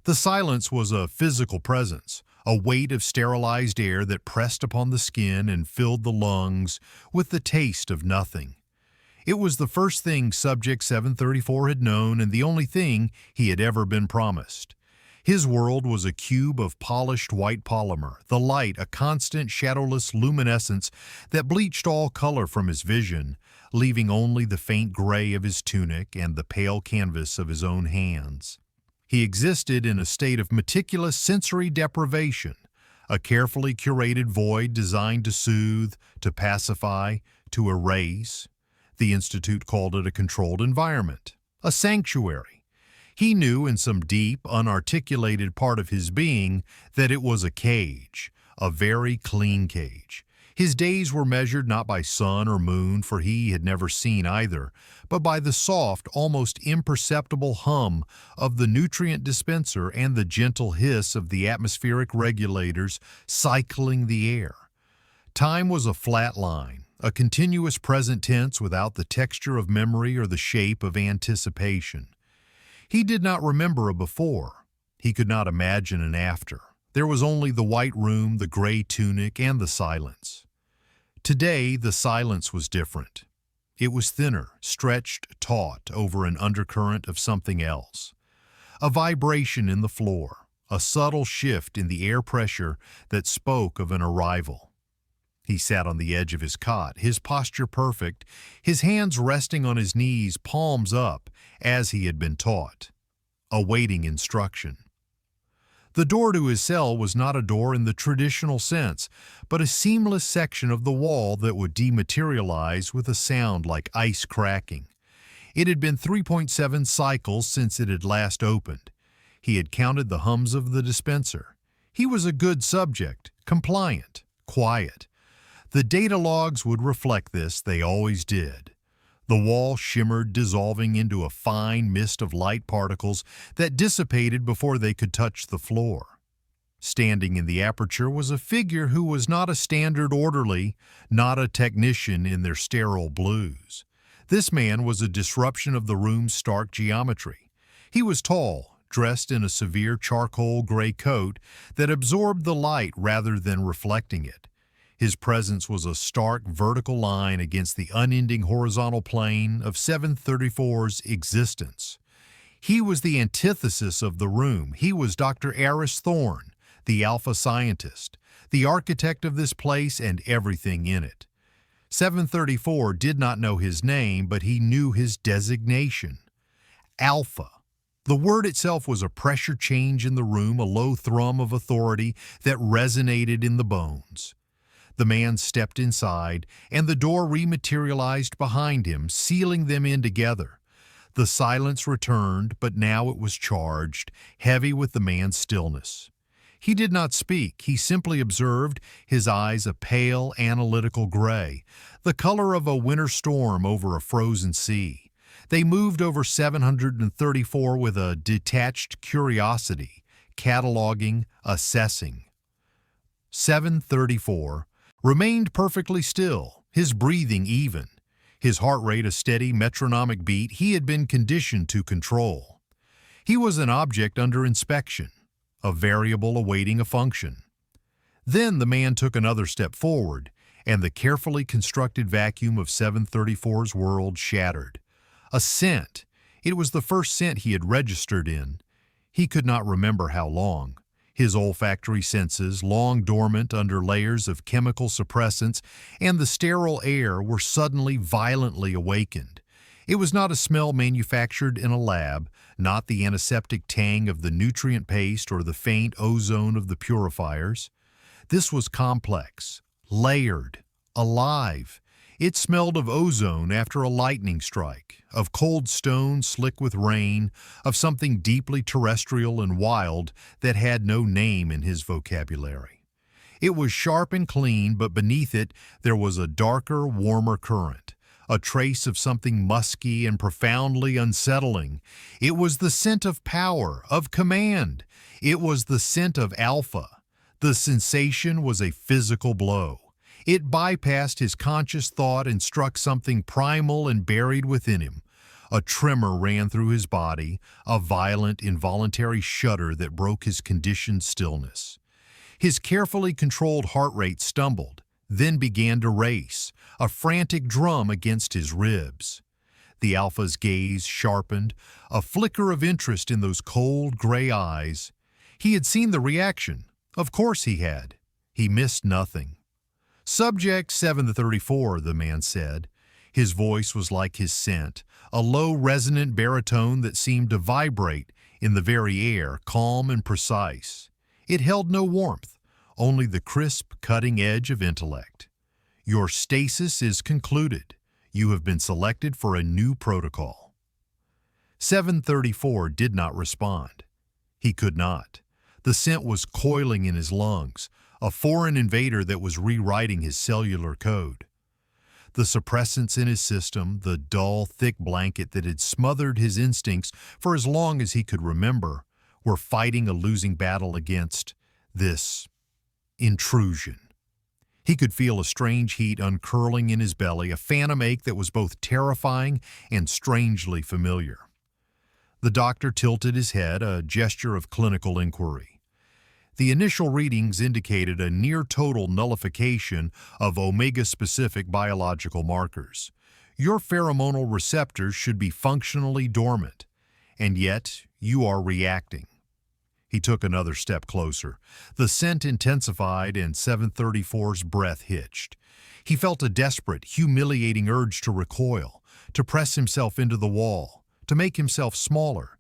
The silence was a physical presence, a weight of sterilized air that pressed upon the skin and filled the lungs with the taste of nothing. It was the first thing Subject 734 had known and the only thing he had ever been promised. His world was a cube of polished white polymer, the light a constant shadowless luminescence that bleached all color from his vision, leaving only the faint gray of his tunic and the pale canvas of his own hands. He existed in a state of meticulous sensory deprivation, a carefully curated void designed to soothe, to pacify, to erase. The Institute called it a controlled environment, a sanctuary. He knew in some deep, unarticulated part of his being that it was a cage, a very clean cage. His days were measured not by sun or moon, for he had never seen either, but by the soft, almost imperceptible hum of the nutrient dispenser and the gentle hiss of the atmospheric regulators cycling the air. Time was a flat line, a continuous present tense without the texture of memory or the shape of anticipation. He did not remember a before. He could not imagine an after. There was only the white room, the gray tunic, and the silence. Today, the silence was different. It was thinner, stretched taut over an undercurrent of something else. A vibration in the floor, a subtle shift in the air pressure that spoke of an arrival. He sat on the edge of his cot, his posture perfect, his hands resting on his knees, palms up, as he had been taught, awaiting instruction. The door to his cell was not a door in the traditional sense, but a seamless section of the wall that would dematerialize with a sound like ice cracking. It had been 3.7 cycles since it had last opened. He had counted the hums of the dispenser. He was a good subject, compliant, quiet. The data logs would reflect this, they always did. The wall shimmered, dissolving into a fine mist of light particles that dissipated before they could touch the floor. Standing in the aperture was a figure who was not a standard orderly, not a technician in their sterile blues. This man was a disruption of the room's stark geometry. He was tall, dressed in a severe charcoal gray coat that absorbed the light rather than reflecting it. His presence was a stark vertical line against the unending horizontal plane of 734's existence. He was the antithesis of the room. He was Dr. Aris Thorne, the alpha scientist, the architect of this place and everything in it. 734 did not know his name, but he knew his designation. Alpha. The word itself was a pressure change in the room, a low thrum of authority that resonated in the bones. The man stepped inside, and the door rematerialized behind him, sealing them in together. The silence returned, but now it was charged, heavy with the man's stillness. He did not speak. He simply observed, his eyes a pale, analytical gray, the color of a winter storm over a frozen sea. They moved over 734 with a detached curiosity, cataloging, assessing. 734 remained perfectly still, his breathing even, his heart rate a steady metronomic beat he had been conditioned to control. He was an object under inspection, a variable awaiting a function. Then the man took another step forward, and the carefully constructed vacuum of 734's world shattered. A scent. It was the first scent he had registered in. He could not remember how long. His olfactory senses, long dormant under layers of chemical suppressants and the sterile air, were suddenly violently awakened. It was not a smell manufactured in a lab, not the antiseptic tang of the nutrient paste or the faint ozone of the purifiers. This was complex, layered, alive. It smelled of ozone after a lightning strike, of cold stone slick with rain, of something deeply terrestrial and wild that had no name in his vocabulary. It was sharp and clean, but beneath it there was a darker, warmer current, a trace of something musky and profoundly unsettling. It was the scent of power, of command. It was the scent of alpha. The sensation was a physical blow. It bypassed his conscious thought and struck something primal and buried within him, A tremor ran through his body, a violent, involuntary shudder that broke his conditioned stillness. His carefully controlled heart rate stumbled, then began to race, a frantic drum against his ribs. The Alpha's gaze sharpened, a flicker of interest in those cold, gray eyes. He had seen the reaction. Of course he had. He missed nothing. "Subject 734, the man said. His voice was like his scent, a low, resonant baritone that seemed to vibrate in the very air, calm and precise. It held no warmth, only the crisp, cutting edge of intellect. Your stasis is concluded. You have been selected for a new protocol." 734 did not respond. He could not. The scent was coiling in his lungs, a foreign invader that was rewriting his cellular code. The suppressants in his system, the dull, thick blanket that had smothered his instincts for as long as he could remember, were fighting a losing battle against this intrusion. He could feel a strange heat uncurling in his belly, a phantom ache that was both terrifying and strangely familiar. The doctor tilted his head, a gesture of clinical inquiry. The initial readings indicated a near-total nullification of omega-specific biological markers. Your pheromonal receptors should be functionally dormant, and yet you are reacting. He took another step closer. The scent intensified and 734's breath hitched. He felt a desperate, humiliating urge to recoil, to press himself into the wall, to make himself smaller.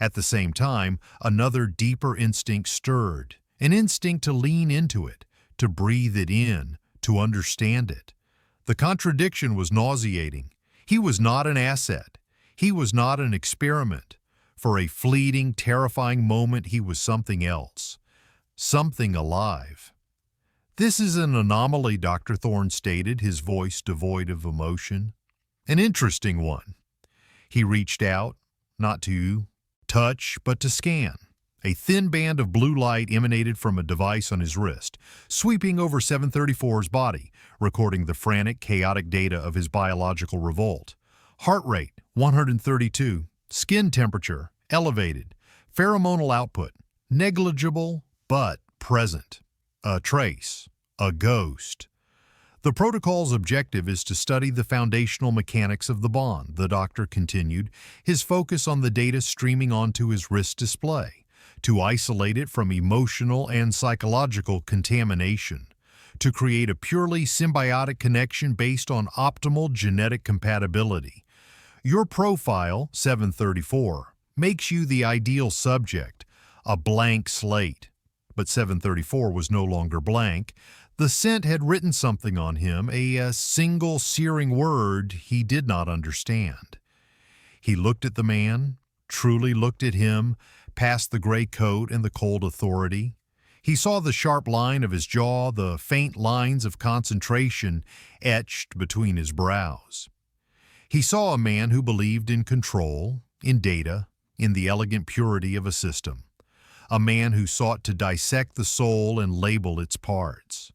At the same time, another deeper instinct stirred, an instinct to lean into it, to breathe it in, to understand it. The contradiction was nauseating. He was not an asset. He was not an experiment. For a fleeting, terrifying moment, he was something else, something alive. "This is an anomaly," Dr. Thorne stated, his voice devoid of emotion. "An interesting one." He reached out, not to touch, but to scan. A thin band of blue light emanated from a device on his wrist, sweeping over 734's body, recording the frantic, chaotic data of his biological revolt. Heart rate, 132. Skin temperature, elevated. Pheromonal output, negligible but present. A trace, a ghost. "The protocol's objective is to study the foundational mechanics of the bond," the doctor continued, his focus on the data streaming onto his wrist display, to isolate it from emotional and psychological contamination, to create a purely symbiotic connection based on optimal genetic compatibility. Your profile, 734, makes you the ideal subject, a blank slate. But 734 was no longer blank. The scent had written something on him, a single searing word he did not understand. He looked at the man, truly looked at him, past the gray coat and the cold authority. He saw the sharp line of his jaw, the faint lines of concentration etched between his brows. He saw a man who believed in control, in data, in the elegant purity of a system. A man who sought to dissect the soul and label its parts.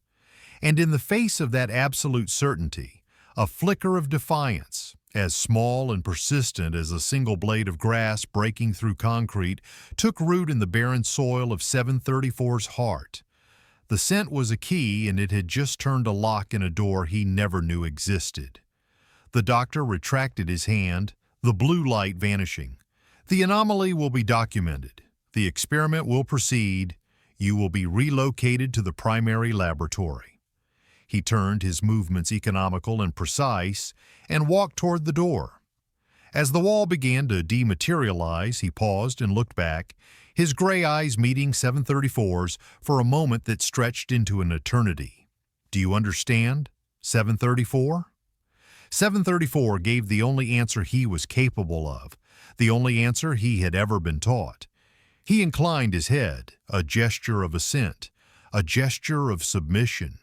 And in the face of that absolute certainty, a flicker of defiance, as small and persistent as a single blade of grass breaking through concrete, took root in the barren soil of 734's heart. The scent was a key, and it had just turned a lock in a door he never knew existed. The doctor retracted his hand, the blue light vanishing. "The anomaly will be documented. The experiment will proceed. You will be relocated to the primary laboratory." He turned, his movements economical and precise, and walked toward the door. As the wall began to dematerialize, he paused and looked back, his gray eyes meeting 734's for a moment that stretched into an eternity. "Do you understand, 734? 734 gave the only answer he was capable of, the only answer he had ever been taught. He inclined his head, a gesture of assent, a gesture of submission.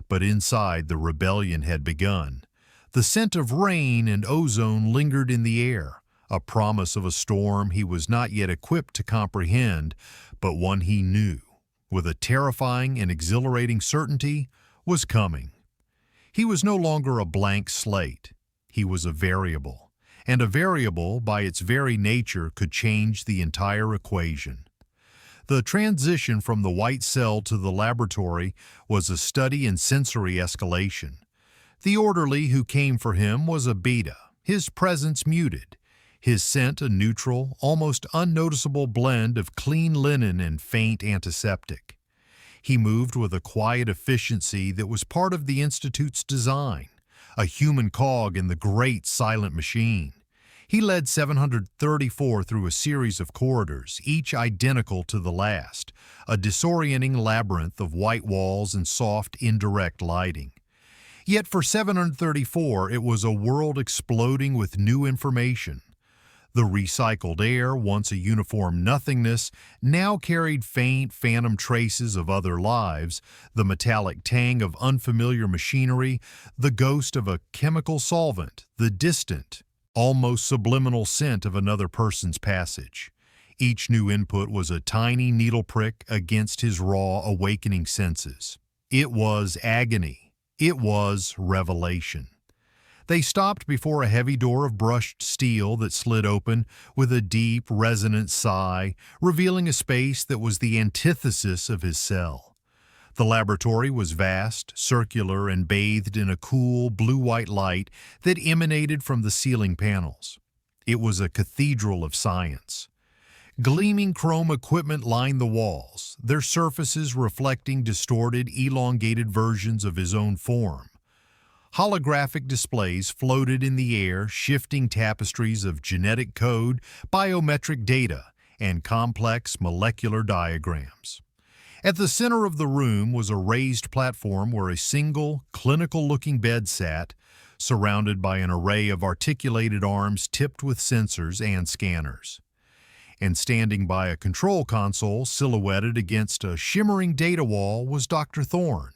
But inside, the rebellion had begun. The scent of rain and ozone lingered in the air, a promise of a storm he was not yet equipped to comprehend, but one he knew, with a terrifying and exhilarating certainty, was coming. He was no longer a blank slate. He was a variable, and a variable, by its very nature, could change the entire equation. The transition from the white cell to the laboratory was a study in sensory escalation. The orderly who came for him was a beta, his presence muted, his scent a neutral, almost unnoticeable blend of clean linen and faint antiseptic. He moved with a quiet efficiency that was part of the Institute's design, a human cog in the great silent machine. He led 734 through a series of corridors, each identical to the last, a disorienting labyrinth of white walls and soft, indirect lighting. Yet for 734, it was a world exploding with new information. The recycled air, once a uniform nothingness, now carried faint, phantom traces of other lives, the metallic tang of unfamiliar machinery, the ghost of a chemical solvent, the distant, almost subliminal scent of another person's passage. Each new input was a tiny needle prick against his raw, awakening senses. It was agony. It was revelation. They stopped before a heavy door of brushed steel that slid open with a deep, resonant sigh, revealing a space that was the antithesis of his cell. The laboratory was vast, circular, and bathed in a cool, blue-white light that emanated from the ceiling panels. It was a cathedral of science. Gleaming chrome equipment lined the walls, their surfaces reflecting distorted, elongated versions of his own form. Holographic displays floated in the air, shifting tapestries of genetic code, biometric data, and complex molecular diagrams. At the center of the room was a raised platform where a single, clinical-looking bed sat, surrounded by an array of articulated arms tipped with sensors and scanners. And standing by a control console silhouetted against a shimmering data wall was Dr. Thorne.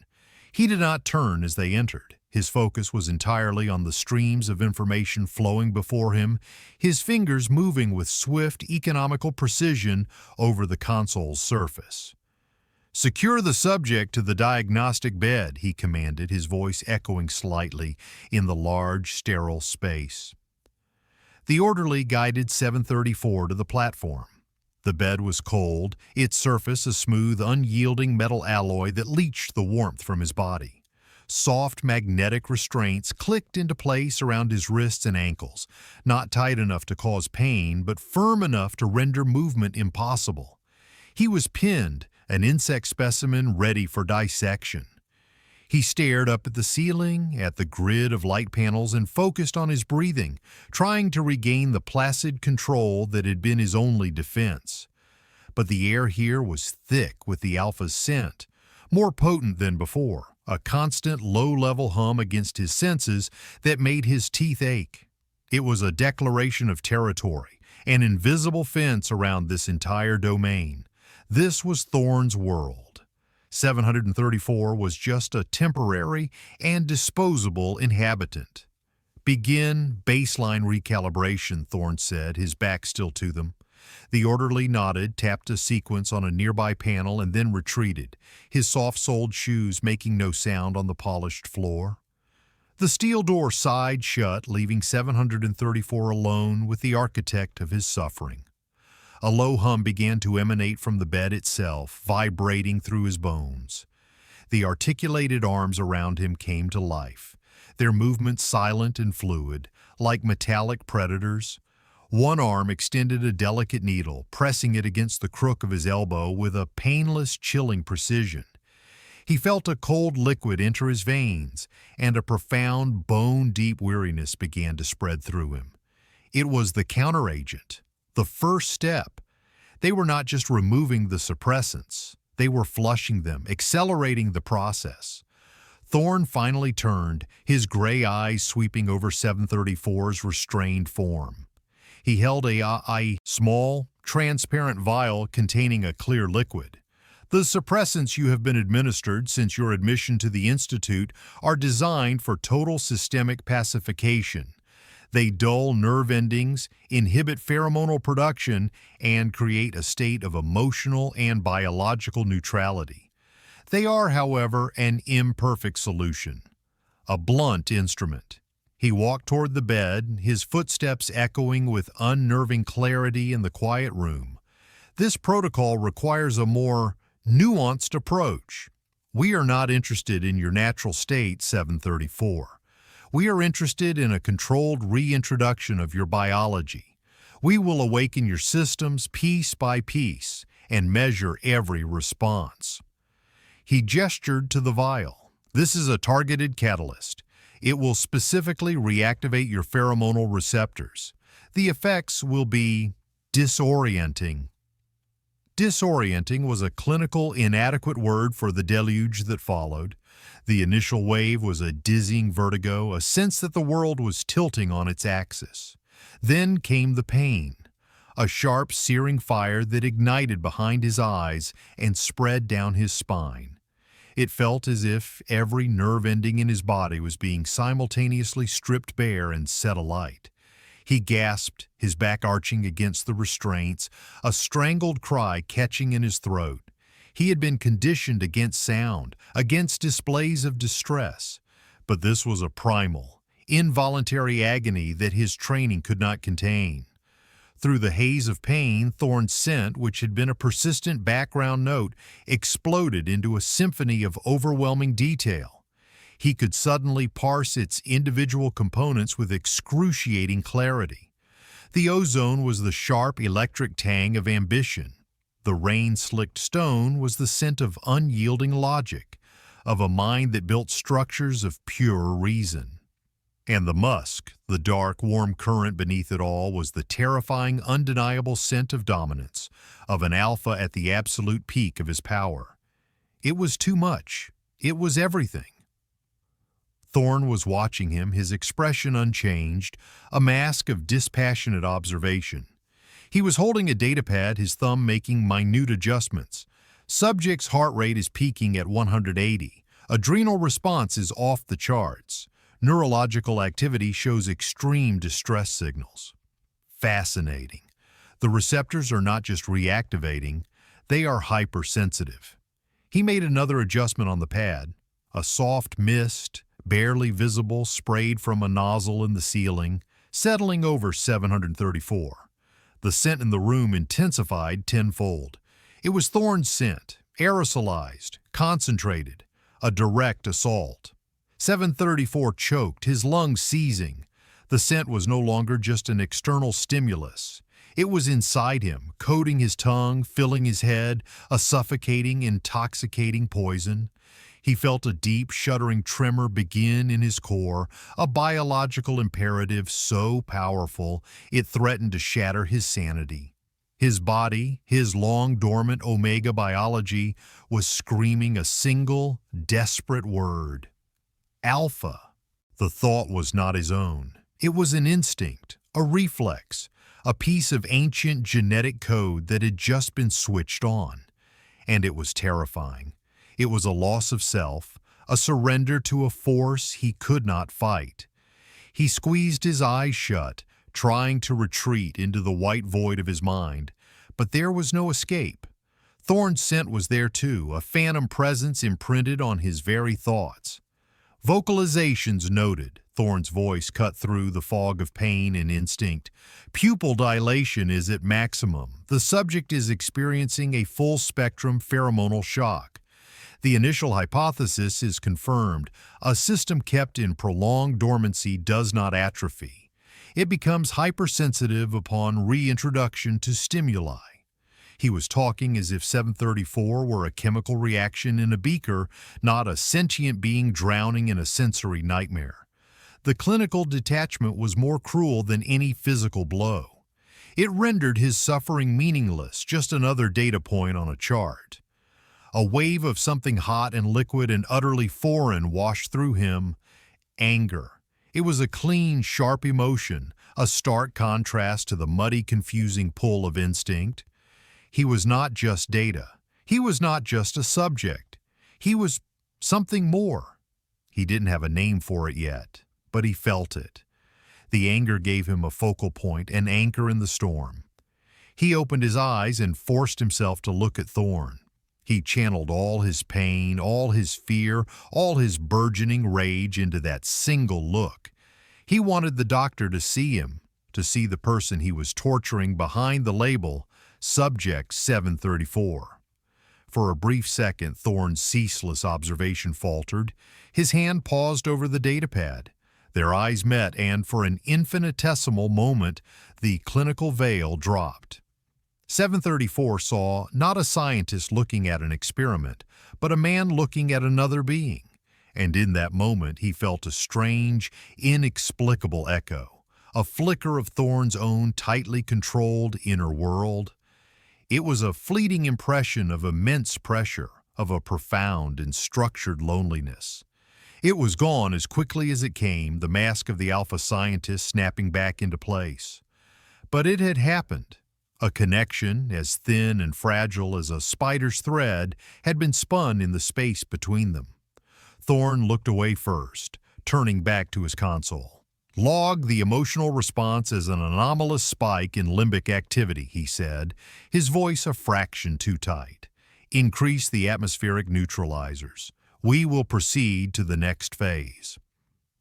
He did not turn as they entered. His focus was entirely on the streams of information flowing before him, his fingers moving with swift, economical precision over the console's surface. "Secure the subject to the diagnostic bed," he commanded, his voice echoing slightly in the large, sterile space. The orderly guided 734 to the platform. The bed was cold, its surface a smooth, unyielding metal alloy that leached the warmth from his body. Soft magnetic restraints clicked into place around his wrists and ankles, not tight enough to cause pain, but firm enough to render movement impossible. He was pinned, an insect specimen ready for dissection. He stared up at the ceiling, at the grid of light panels, and focused on his breathing, trying to regain the placid control that had been his only defense. But the air here was thick with the alpha's scent, more potent than before, a constant low-level hum against his senses that made his teeth ache. It was a declaration of territory, an invisible fence around this entire domain. This was Thorne's world. 734 was just a temporary and disposable inhabitant. "Begin baseline recalibration," Thorne said, his back still to them. The orderly nodded, tapped a sequence on a nearby panel, and then retreated, his soft-soled shoes making no sound on the polished floor. The steel door sighed shut, leaving 734 alone with the architect of his suffering. A low hum began to emanate from the bed itself, vibrating through his bones. The articulated arms around him came to life, their movements silent and fluid, like metallic predators. One arm extended a delicate needle, pressing it against the crook of his elbow with a painless, chilling precision. He felt a cold liquid enter his veins, and a profound, bone-deep weariness began to spread through him. It was the counteragent, the first step. They were not just removing the suppressants, they were flushing them, accelerating the process. Thorne finally turned, his gray eyes sweeping over 734's restrained form. He held a small, transparent vial containing a clear liquid. "The suppressants you have been administered since your admission to the Institute are designed for total systemic pacification. They dull nerve endings, inhibit pheromonal production, and create a state of emotional and biological neutrality. They are, however, an imperfect solution, a blunt instrument." He walked toward the bed, his footsteps echoing with unnerving clarity in the quiet room. This protocol requires a more nuanced approach. We are not interested in your natural state, 734. We are interested in a controlled reintroduction of your biology. We will awaken your systems piece by piece and measure every response. He gestured to the vial. This is a targeted catalyst. It will specifically reactivate your pheromonal receptors. The effects will be disorienting. Disorienting was a clinical inadequate word for the deluge that followed. The initial wave was a dizzying vertigo, a sense that the world was tilting on its axis. Then came the pain, a sharp, searing fire that ignited behind his eyes and spread down his spine. It felt as if every nerve ending in his body was being simultaneously stripped bare and set alight. He gasped, his back arching against the restraints, a strangled cry catching in his throat. He had been conditioned against sound, against displays of distress. But this was a primal, involuntary agony that his training could not contain. Through the haze of pain, Thorne's scent, which had been a persistent background note, exploded into a symphony of overwhelming detail. He could suddenly parse its individual components with excruciating clarity. The ozone was the sharp electric tang of ambition. The rain-slicked stone was the scent of unyielding logic, of a mind that built structures of pure reason. And the musk, the dark, warm current beneath it all, was the terrifying, undeniable scent of dominance, of an alpha at the absolute peak of his power. It was too much. It was everything. Thorne was watching him, his expression unchanged, a mask of dispassionate observation. He was holding a datapad, his thumb making minute adjustments. Subject's heart rate is peaking at 180. Adrenal response is off the charts. Neurological activity shows extreme distress signals. Fascinating. The receptors are not just reactivating, they are hypersensitive. He made another adjustment on the pad. A soft mist, barely visible, sprayed from a nozzle in the ceiling, settling over 734. The scent in the room intensified tenfold. It was Thorne's scent, aerosolized, concentrated, a direct assault. 734 choked, his lungs seizing. The scent was no longer just an external stimulus. It was inside him, coating his tongue, filling his head, a suffocating, intoxicating poison. He felt a deep, shuddering tremor begin in his core, a biological imperative so powerful it threatened to shatter his sanity. His body, his long-dormant Omega biology, was screaming a single, desperate word. Alpha. The thought was not his own. It was an instinct, a reflex, a piece of ancient genetic code that had just been switched on. And it was terrifying. It was a loss of self, a surrender to a force he could not fight. He squeezed his eyes shut, trying to retreat into the white void of his mind, but there was no escape. Thorne's scent was there too, a phantom presence imprinted on his very thoughts. Vocalizations noted. Thorne's voice cut through the fog of pain and instinct. Pupil dilation is at maximum. The subject is experiencing a full-spectrum pheromonal shock. The initial hypothesis is confirmed. A system kept in prolonged dormancy does not atrophy. It becomes hypersensitive upon reintroduction to stimuli. He was talking as if 734 were a chemical reaction in a beaker, not a sentient being drowning in a sensory nightmare. The clinical detachment was more cruel than any physical blow. It rendered his suffering meaningless, just another data point on a chart. A wave of something hot and liquid and utterly foreign washed through him. Anger. It was a clean, sharp emotion, a stark contrast to the muddy, confusing pull of instinct. He was not just data. He was not just a subject. He was something more. He didn't have a name for it yet, but he felt it. The anger gave him a focal point, an anchor in the storm. He opened his eyes and forced himself to look at Thorne. He channeled all his pain, all his fear, all his burgeoning rage into that single look. He wanted the doctor to see him, to see the person he was torturing behind the label, Subject 734. For a brief second, Thorne's ceaseless observation faltered. His hand paused over the datapad. Their eyes met, and for an infinitesimal moment, the clinical veil dropped. 734 saw not a scientist looking at an experiment, but a man looking at another being. And in that moment, he felt a strange, inexplicable echo, a flicker of Thorne's own tightly controlled inner world. It was a fleeting impression of immense pressure, of a profound and structured loneliness. It was gone as quickly as it came, the mask of the alpha scientist snapping back into place. But it had happened. A connection, as thin and fragile as a spider's thread, had been spun in the space between them. Thorne looked away first, turning back to his console. "Log the emotional response as an anomalous spike in limbic activity," he said, his voice a fraction too tight. "Increase the atmospheric neutralizers. We will proceed to the next phase."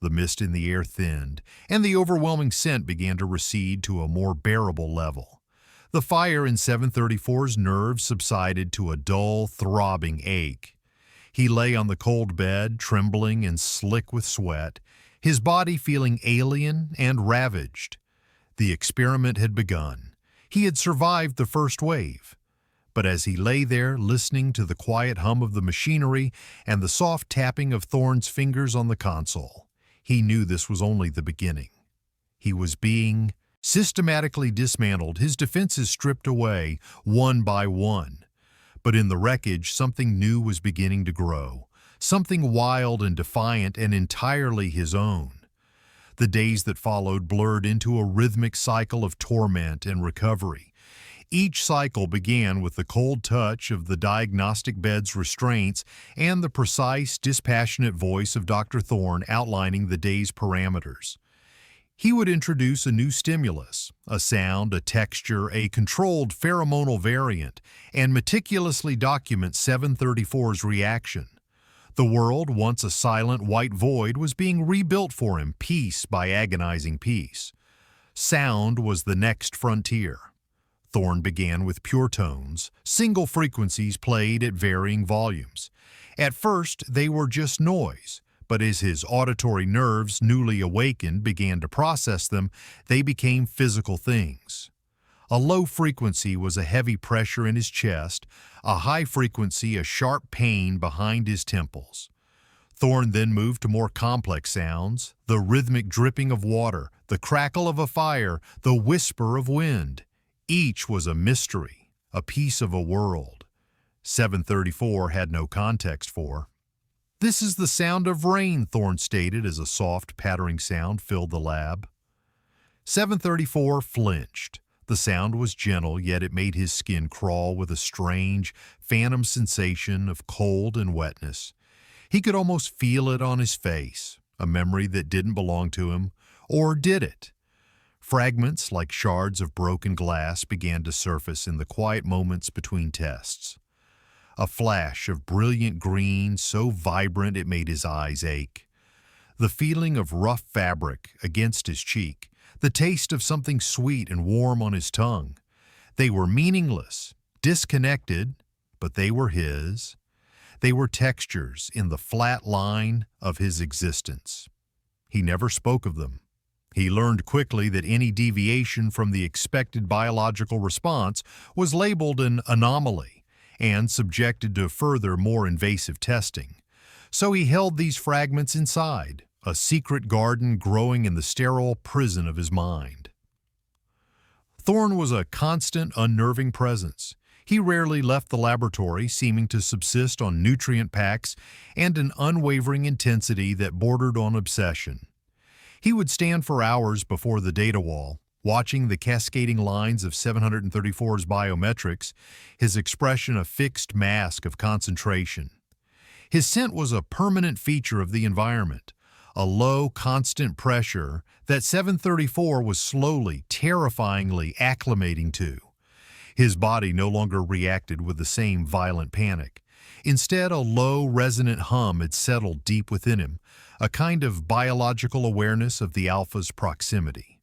The mist in the air thinned, and the overwhelming scent began to recede to a more bearable level. The fire in 734's nerves subsided to a dull, throbbing ache. He lay on the cold bed, trembling and slick with sweat, his body feeling alien and ravaged. The experiment had begun. He had survived the first wave. But as he lay there, listening to the quiet hum of the machinery and the soft tapping of Thorne's fingers on the console, he knew this was only the beginning. He was being systematically dismantled, his defenses stripped away, one by one. But in the wreckage, something new was beginning to grow, something wild and defiant and entirely his own. The days that followed blurred into a rhythmic cycle of torment and recovery. Each cycle began with the cold touch of the diagnostic bed's restraints and the precise, dispassionate voice of Dr. Thorne outlining the day's parameters. He would introduce a new stimulus, a sound, a texture, a controlled pheromonal variant, and meticulously document 734's reaction. The world, once a silent white void, was being rebuilt for him piece by agonizing piece. Sound was the next frontier. Thorne began with pure tones, single frequencies played at varying volumes. At first, they were just noise. But as his auditory nerves, newly awakened, began to process them, they became physical things. A low frequency was a heavy pressure in his chest, a high frequency a sharp pain behind his temples. Thorne then moved to more complex sounds, the rhythmic dripping of water, the crackle of a fire, the whisper of wind. Each was a mystery, a piece of a world. 734 had no context for. "This is the sound of rain," Thorne stated as a soft, pattering sound filled the lab. 734 flinched. The sound was gentle, yet it made his skin crawl with a strange, phantom sensation of cold and wetness. He could almost feel it on his face, a memory that didn't belong to him, or did it? Fragments, like shards of broken glass, began to surface in the quiet moments between tests. A flash of brilliant green, so vibrant it made his eyes ache. The feeling of rough fabric against his cheek, the taste of something sweet and warm on his tongue. They were meaningless, disconnected, but they were his. They were textures in the flat line of his existence. He never spoke of them. He learned quickly that any deviation from the expected biological response was labeled an anomaly and subjected to further, more invasive testing. So he held these fragments inside, a secret garden growing in the sterile prison of his mind. Thorne was a constant, unnerving presence. He rarely left the laboratory, seeming to subsist on nutrient packs and an unwavering intensity that bordered on obsession. He would stand for hours before the data wall, watching the cascading lines of 734's biometrics, his expression a fixed mask of concentration. His scent was a permanent feature of the environment, a low, constant pressure that 734 was slowly, terrifyingly acclimating to. His body no longer reacted with the same violent panic. Instead, a low, resonant hum had settled deep within him, a kind of biological awareness of the Alpha's proximity.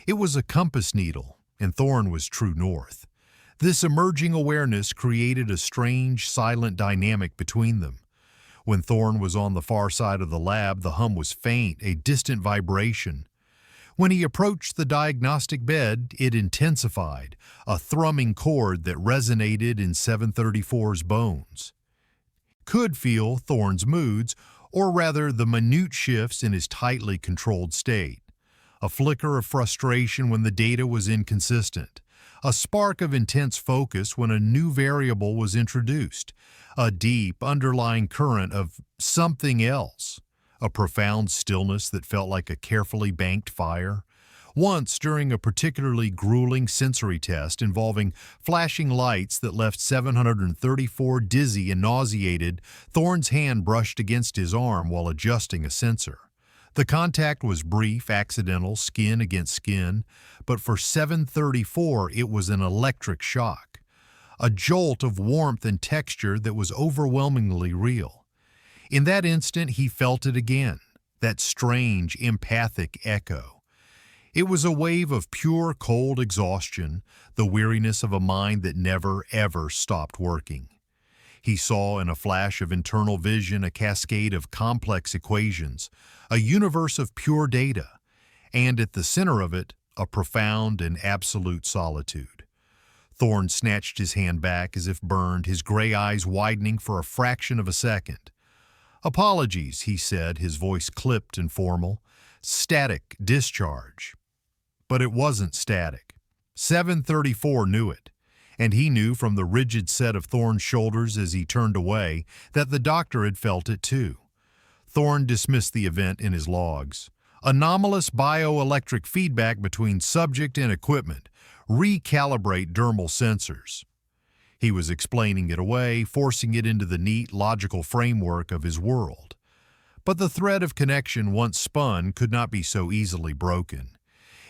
It was a compass needle, and Thorne was true north. This emerging awareness created a strange, silent dynamic between them. When Thorne was on the far side of the lab, the hum was faint, a distant vibration. When he approached the diagnostic bed, it intensified, a thrumming chord that resonated in 734's bones. Could feel Thorne's moods, or rather the minute shifts in his tightly controlled state. A flicker of frustration when the data was inconsistent. A spark of intense focus when a new variable was introduced. A deep, underlying current of something else. A profound stillness that felt like a carefully banked fire. Once, during a particularly grueling sensory test involving flashing lights that left 734 dizzy and nauseated, Thorne's hand brushed against his arm while adjusting a sensor. The contact was brief, accidental, skin against skin, but for 734 it was an electric shock. A jolt of warmth and texture that was overwhelmingly real. In that instant he felt it again, that strange, empathic echo. It was a wave of pure, cold exhaustion, the weariness of a mind that never, ever stopped working. He saw in a flash of internal vision a cascade of complex equations, a universe of pure data, and at the center of it, a profound and absolute solitude. Thorne snatched his hand back as if burned, his gray eyes widening for a fraction of a second. "Apologies," he said, his voice clipped and formal. "Static discharge." But it wasn't static. 734 knew it, and he knew from the rigid set of Thorne's shoulders as he turned away that the doctor had felt it too. Thorne dismissed the event in his logs. Anomalous bioelectric feedback between subject and equipment. Recalibrate dermal sensors. He was explaining it away, forcing it into the neat, logical framework of his world. But the thread of connection once spun could not be so easily broken.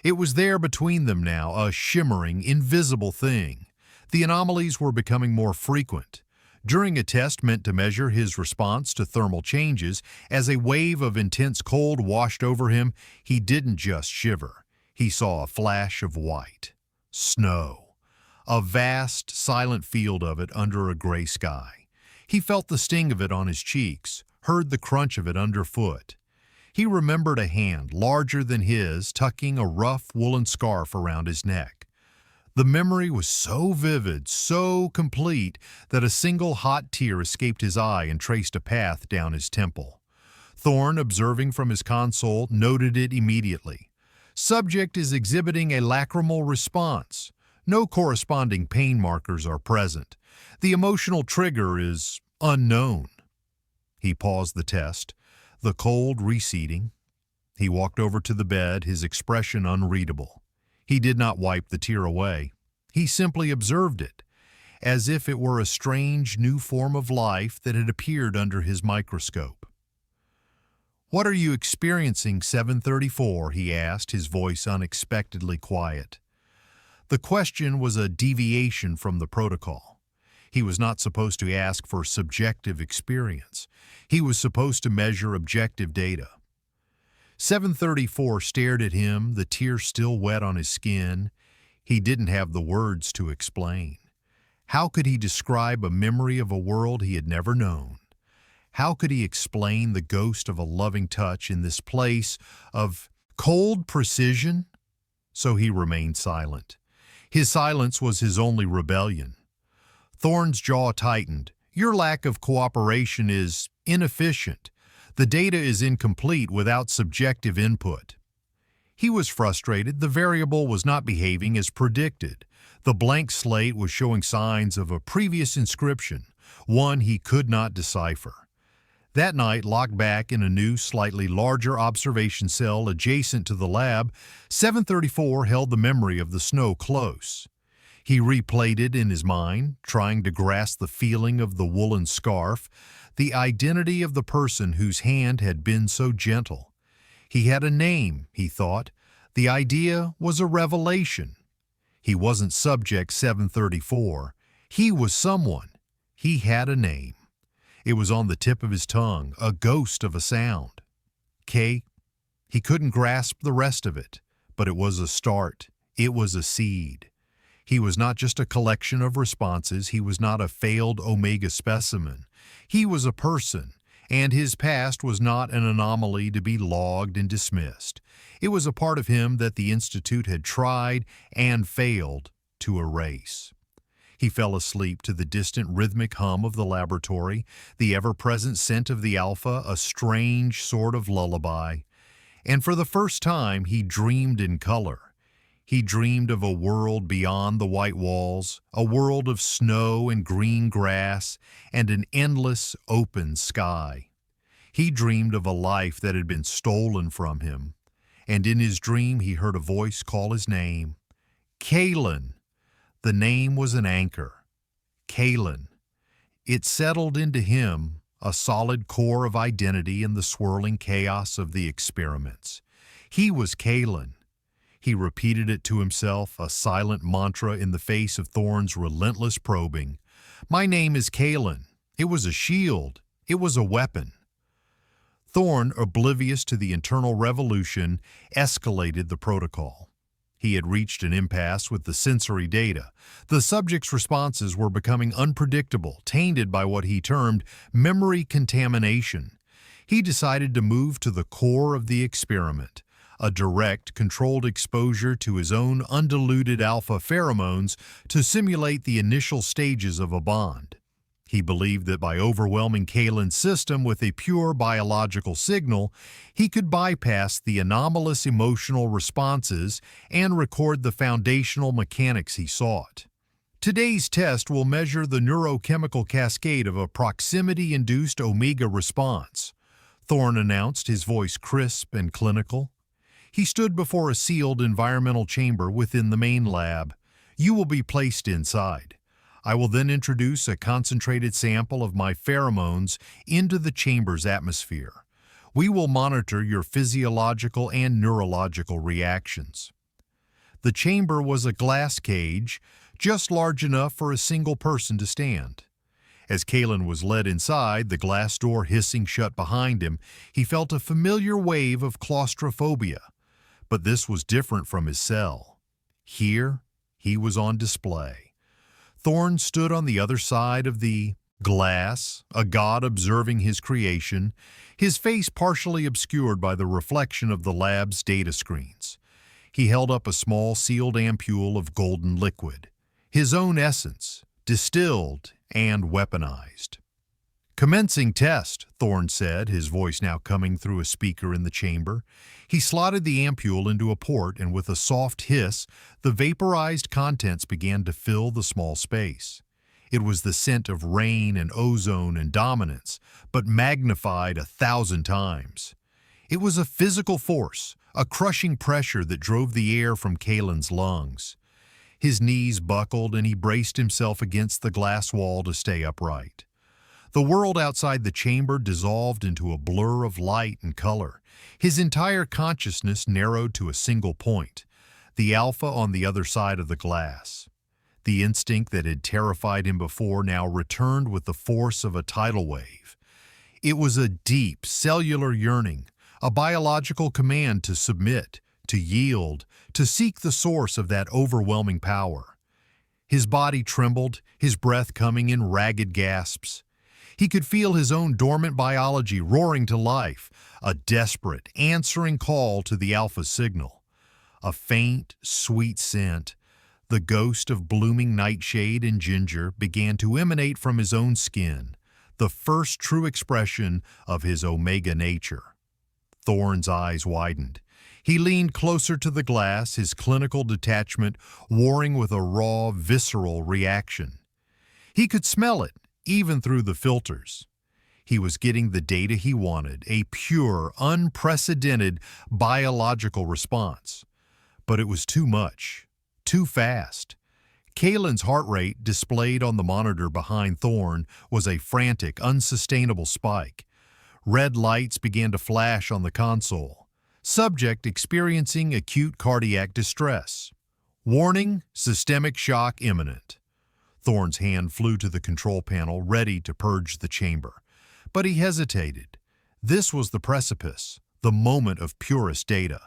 It was there between them now, a shimmering, invisible thing. The anomalies were becoming more frequent. During a test meant to measure his response to thermal changes, as a wave of intense cold washed over him, he didn't just shiver. He saw a flash of white. Snow. A vast, silent field of it under a gray sky. He felt the sting of it on his cheeks, heard the crunch of it underfoot. He remembered a hand, larger than his, tucking a rough woolen scarf around his neck. The memory was so vivid, so complete, that a single hot tear escaped his eye and traced a path down his temple. Thorne, observing from his console, noted it immediately. Subject is exhibiting a lacrimal response. No corresponding pain markers are present. The emotional trigger is unknown. He paused the test, the cold receding. He walked over to the bed, his expression unreadable. He did not wipe the tear away. He simply observed it, as if it were a strange new form of life that had appeared under his microscope. "What are you experiencing, 734?" he asked, his voice unexpectedly quiet. The question was a deviation from the protocol. He was not supposed to ask for subjective experience. He was supposed to measure objective data. 734 stared at him, the tear still wet on his skin. He didn't have the words to explain. How could he describe a memory of a world he had never known? How could he explain the ghost of a loving touch in this place of cold precision? So he remained silent. His silence was his only rebellion. Thorne's jaw tightened. "Your lack of cooperation is inefficient. The data is incomplete without subjective input." He was frustrated. The variable was not behaving as predicted. The blank slate was showing signs of a previous inscription, one he could not decipher. That night, locked back in a new, slightly larger observation cell adjacent to the lab, 734 held the memory of the snow close. He replayed it in his mind, trying to grasp the feeling of the woolen scarf, the identity of the person whose hand had been so gentle. He had a name, he thought. The idea was a revelation. He wasn't subject 734. He was someone. He had a name. It was on the tip of his tongue, a ghost of a sound. K. He couldn't grasp the rest of it, but it was a start. It was a seed. He was not just a collection of responses. He was not a failed Omega specimen. He was a person, and his past was not an anomaly to be logged and dismissed. It was a part of him that the Institute had tried and failed to erase. He fell asleep to the distant rhythmic hum of the laboratory, the ever-present scent of the alpha, a strange sort of lullaby. And for the first time, he dreamed in color. He dreamed of a world beyond the white walls, a world of snow and green grass, and an endless open sky. He dreamed of a life that had been stolen from him, and in his dream he heard a voice call his name. Kalen. The name was an anchor. Kalen. It settled into him, a solid core of identity in the swirling chaos of the experiments. He was Kalen. He repeated it to himself, a silent mantra in the face of Thorne's relentless probing. My name is Kalen. It was a shield. It was a weapon. Thorne, oblivious to the internal revolution, escalated the protocol. He had reached an impasse with the sensory data. The subject's responses were becoming unpredictable, tainted by what he termed memory contamination. He decided to move to the core of the experiment, a direct, controlled exposure to his own undiluted alpha pheromones to simulate the initial stages of a bond. He believed that by overwhelming Kalen's system with a pure biological signal, he could bypass the anomalous emotional responses and record the foundational mechanics he sought. Today's test will measure the neurochemical cascade of a proximity-induced Omega response, Thorne announced, his voice crisp and clinical. He stood before a sealed environmental chamber within the main lab. You will be placed inside. I will then introduce a concentrated sample of my pheromones into the chamber's atmosphere. We will monitor your physiological and neurological reactions. The chamber was a glass cage, just large enough for a single person to stand. As Kalen was led inside, the glass door hissing shut behind him, he felt a familiar wave of claustrophobia. But this was different from his cell. Here, he was on display. Thorne stood on the other side of the glass, a god observing his creation, his face partially obscured by the reflection of the lab's data screens. He held up a small sealed ampule of golden liquid, his own essence, distilled and weaponized. Commencing test, Thorne said, his voice now coming through a speaker in the chamber. He slotted the ampule into a port, and with a soft hiss, the vaporized contents began to fill the small space. It was the scent of rain and ozone and dominance, but magnified 1,000 times. It was a physical force, a crushing pressure that drove the air from Kalen's lungs. His knees buckled, and he braced himself against the glass wall to stay upright. The world outside the chamber dissolved into a blur of light and color. His entire consciousness narrowed to a single point, the alpha on the other side of the glass. The instinct that had terrified him before now returned with the force of a tidal wave. It was a deep, cellular yearning, a biological command to submit, to yield, to seek the source of that overwhelming power. His body trembled, his breath coming in ragged gasps. He could feel his own dormant biology roaring to life, a desperate, answering call to the alpha signal. A faint, sweet scent, the ghost of blooming nightshade and ginger, began to emanate from his own skin, the first true expression of his Omega nature. Thorne's eyes widened. He leaned closer to the glass, his clinical detachment warring with a raw, visceral reaction. He could smell it, even through the filters. He was getting the data he wanted, a pure, unprecedented biological response. But it was too much, too fast. Kalen's heart rate, displayed on the monitor behind Thorne, was a frantic, unsustainable spike. Red lights began to flash on the console. Subject experiencing acute cardiac distress. Warning, systemic shock imminent. Thorne's hand flew to the control panel, ready to purge the chamber. But he hesitated. This was the precipice, the moment of purest data.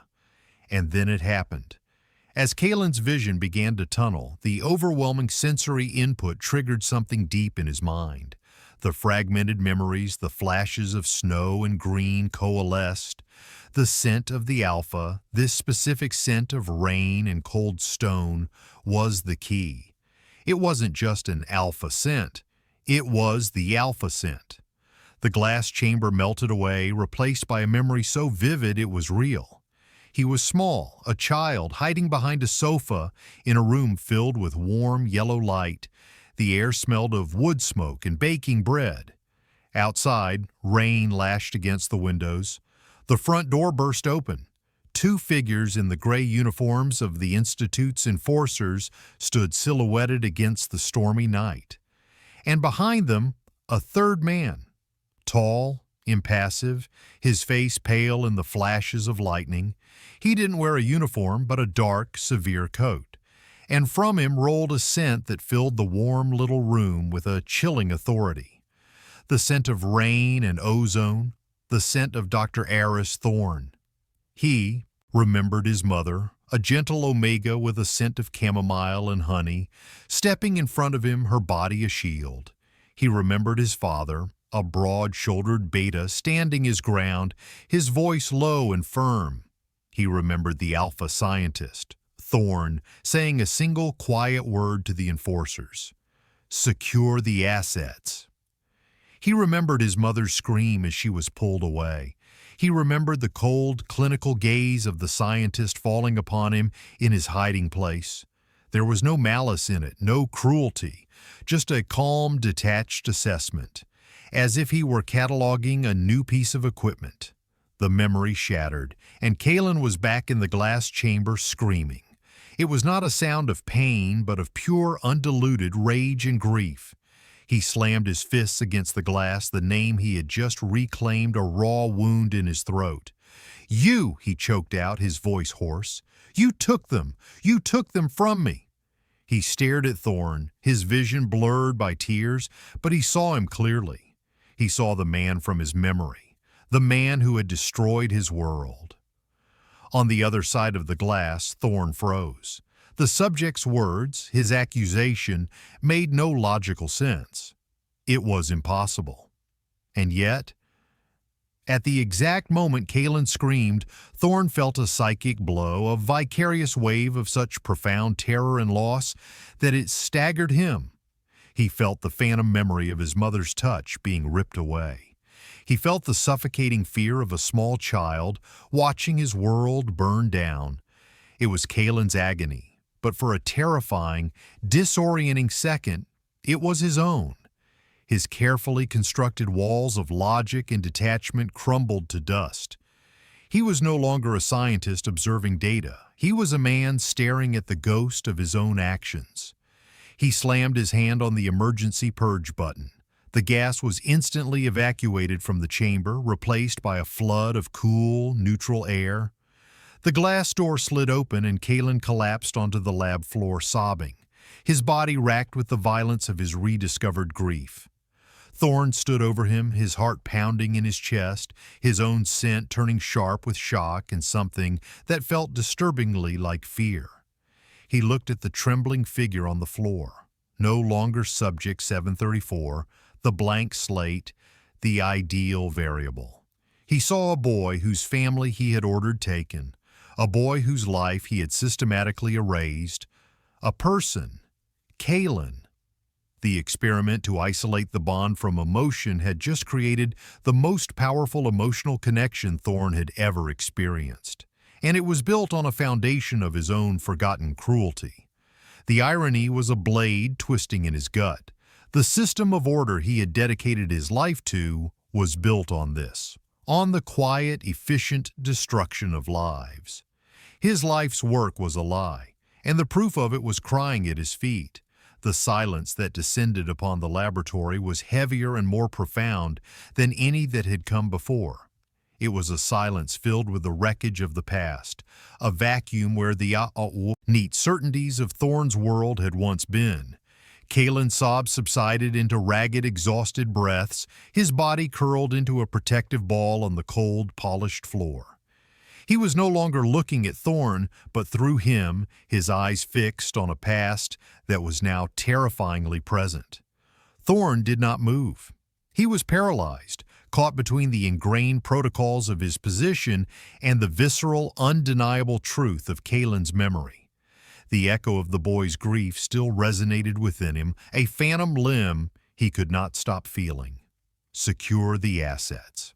And then it happened. As Kalen's vision began to tunnel, the overwhelming sensory input triggered something deep in his mind. The fragmented memories, the flashes of snow and green coalesced. The scent of the alpha, this specific scent of rain and cold stone, was the key. It wasn't just an alpha scent. It was the alpha scent. The glass chamber melted away, replaced by a memory so vivid it was real. He was small, a child, hiding behind a sofa in a room filled with warm yellow light. The air smelled of wood smoke and baking bread. Outside, rain lashed against the windows. The front door burst open. Two figures in the gray uniforms of the Institute's enforcers stood silhouetted against the stormy night. And behind them, a third man. Tall, impassive, his face pale in the flashes of lightning. He didn't wear a uniform, but a dark, severe coat. And from him rolled a scent that filled the warm little room with a chilling authority. The scent of rain and ozone, the scent of Dr. Aris Thorne. He remembered his mother, a gentle Omega with a scent of chamomile and honey, stepping in front of him, her body a shield. He remembered his father, a broad-shouldered beta standing his ground, his voice low and firm. He remembered the alpha scientist, Thorne, saying a single quiet word to the enforcers. Secure the assets. He remembered his mother's scream as she was pulled away. He remembered the cold, clinical gaze of the scientist falling upon him in his hiding place. There was no malice in it, no cruelty, just a calm, detached assessment, as if he were cataloging a new piece of equipment. The memory shattered, and Kalen was back in the glass chamber screaming. It was not a sound of pain, but of pure, undiluted rage and grief. He slammed his fists against the glass, the name he had just reclaimed a raw wound in his throat. You, he choked out, his voice hoarse. You took them. You took them from me. He stared at Thorne, his vision blurred by tears, but he saw him clearly. He saw the man from his memory, the man who had destroyed his world. On the other side of the glass, Thorne froze. The subject's words, his accusation, made no logical sense. It was impossible. And yet, at the exact moment Kalen screamed, Thorne felt a psychic blow, a vicarious wave of such profound terror and loss that it staggered him. He felt the phantom memory of his mother's touch being ripped away. He felt the suffocating fear of a small child watching his world burn down. It was Kalen's agony. But for a terrifying, disorienting second, it was his own. His carefully constructed walls of logic and detachment crumbled to dust. He was no longer a scientist observing data. He was a man staring at the ghost of his own actions. He slammed his hand on the emergency purge button. The gas was instantly evacuated from the chamber, replaced by a flood of cool, neutral air. The glass door slid open and Kalen collapsed onto the lab floor sobbing, his body racked with the violence of his rediscovered grief. Thorne stood over him, his heart pounding in his chest, his own scent turning sharp with shock and something that felt disturbingly like fear. He looked at the trembling figure on the floor, no longer subject 734, the blank slate, the ideal variable. He saw a boy whose family he had ordered taken, a boy whose life he had systematically erased, a person, Kalen. The experiment to isolate the bond from emotion had just created the most powerful emotional connection Thorne had ever experienced, and it was built on a foundation of his own forgotten cruelty. The irony was a blade twisting in his gut. The system of order he had dedicated his life to was built on this, on the quiet, efficient destruction of lives. His life's work was a lie, and the proof of it was crying at his feet. The silence that descended upon the laboratory was heavier and more profound than any that had come before. It was a silence filled with the wreckage of the past, a vacuum where the neat certainties of Thorne's world had once been. Kalen's sobs subsided into ragged, exhausted breaths, his body curled into a protective ball on the cold, polished floor. He was no longer looking at Thorn, but through him, his eyes fixed on a past that was now terrifyingly present. Thorn did not move. He was paralyzed, caught between the ingrained protocols of his position and the visceral, undeniable truth of Kalen's memory. The echo of the boy's grief still resonated within him, a phantom limb he could not stop feeling. Secure the assets.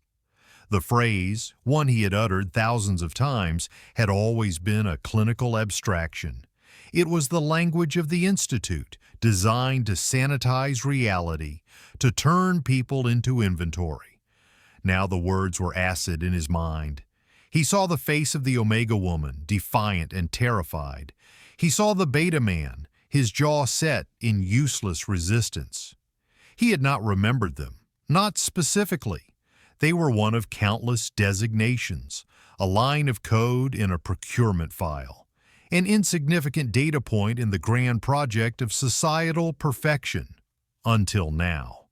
The phrase, one he had uttered thousands of times, had always been a clinical abstraction. It was the language of the Institute, designed to sanitize reality, to turn people into inventory. Now the words were acid in his mind. He saw the face of the Omega woman, defiant and terrified. He saw the Beta man, his jaw set in useless resistance. He had not remembered them, not specifically. They were one of countless designations, a line of code in a procurement file, an insignificant data point in the grand project of societal perfection, until now.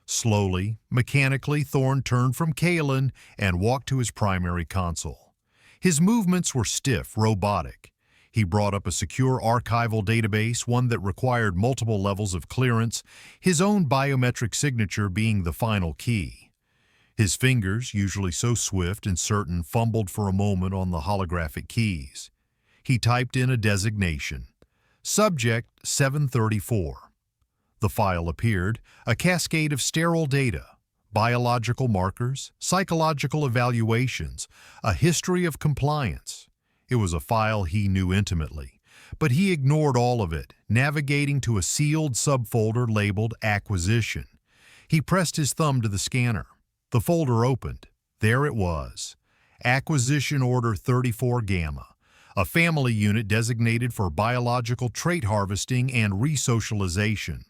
Slowly, mechanically, Thorn turned from Kalen and walked to his primary console. His movements were stiff, robotic. He brought up a secure archival database, one that required multiple levels of clearance, his own biometric signature being the final key. His fingers, usually so swift and certain, fumbled for a moment on the holographic keys. He typed in a designation, Subject 734. The file appeared, a cascade of sterile data, biological markers, psychological evaluations, a history of compliance. It was a file he knew intimately, but he ignored all of it, navigating to a sealed subfolder labeled Acquisition. He pressed his thumb to the scanner. The folder opened. There it was. Acquisition Order 34 Gamma, a family unit designated for biological trait harvesting and resocialization.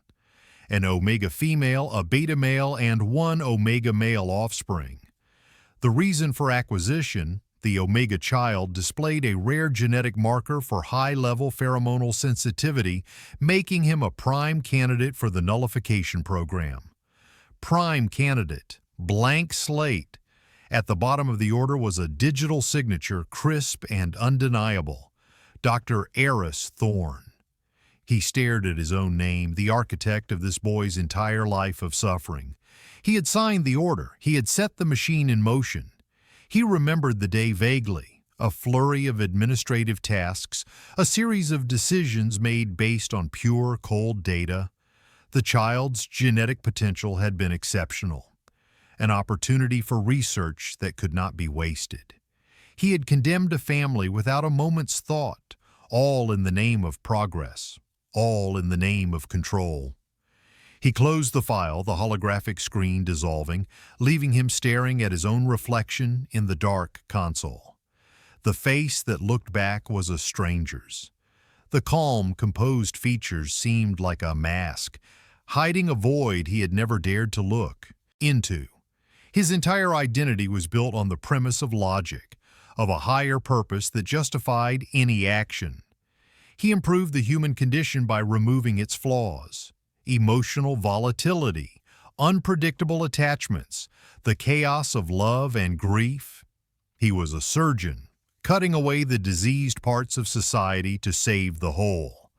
An Omega female, a Beta male, and one Omega male offspring. The reason for acquisition, the Omega child displayed a rare genetic marker for high-level pheromonal sensitivity, making him a prime candidate for the nullification program. Prime candidate. Blank slate. At the bottom of the order was a digital signature, crisp and undeniable. Dr. Eris Thorn. He stared at his own name, the architect of this boy's entire life of suffering. He had signed the order. He had set the machine in motion. He remembered the day vaguely, a flurry of administrative tasks, a series of decisions made based on pure, cold data. The child's genetic potential had been exceptional. An opportunity for research that could not be wasted. He had condemned a family without a moment's thought, all in the name of progress, all in the name of control. He closed the file, the holographic screen dissolving, leaving him staring at his own reflection in the dark console. The face that looked back was a stranger's. The calm, composed features seemed like a mask, hiding a void he had never dared to look into. His entire identity was built on the premise of logic, of a higher purpose that justified any action. He improved the human condition by removing its flaws, emotional volatility, unpredictable attachments, the chaos of love and grief. He was a surgeon, cutting away the diseased parts of society to save the whole.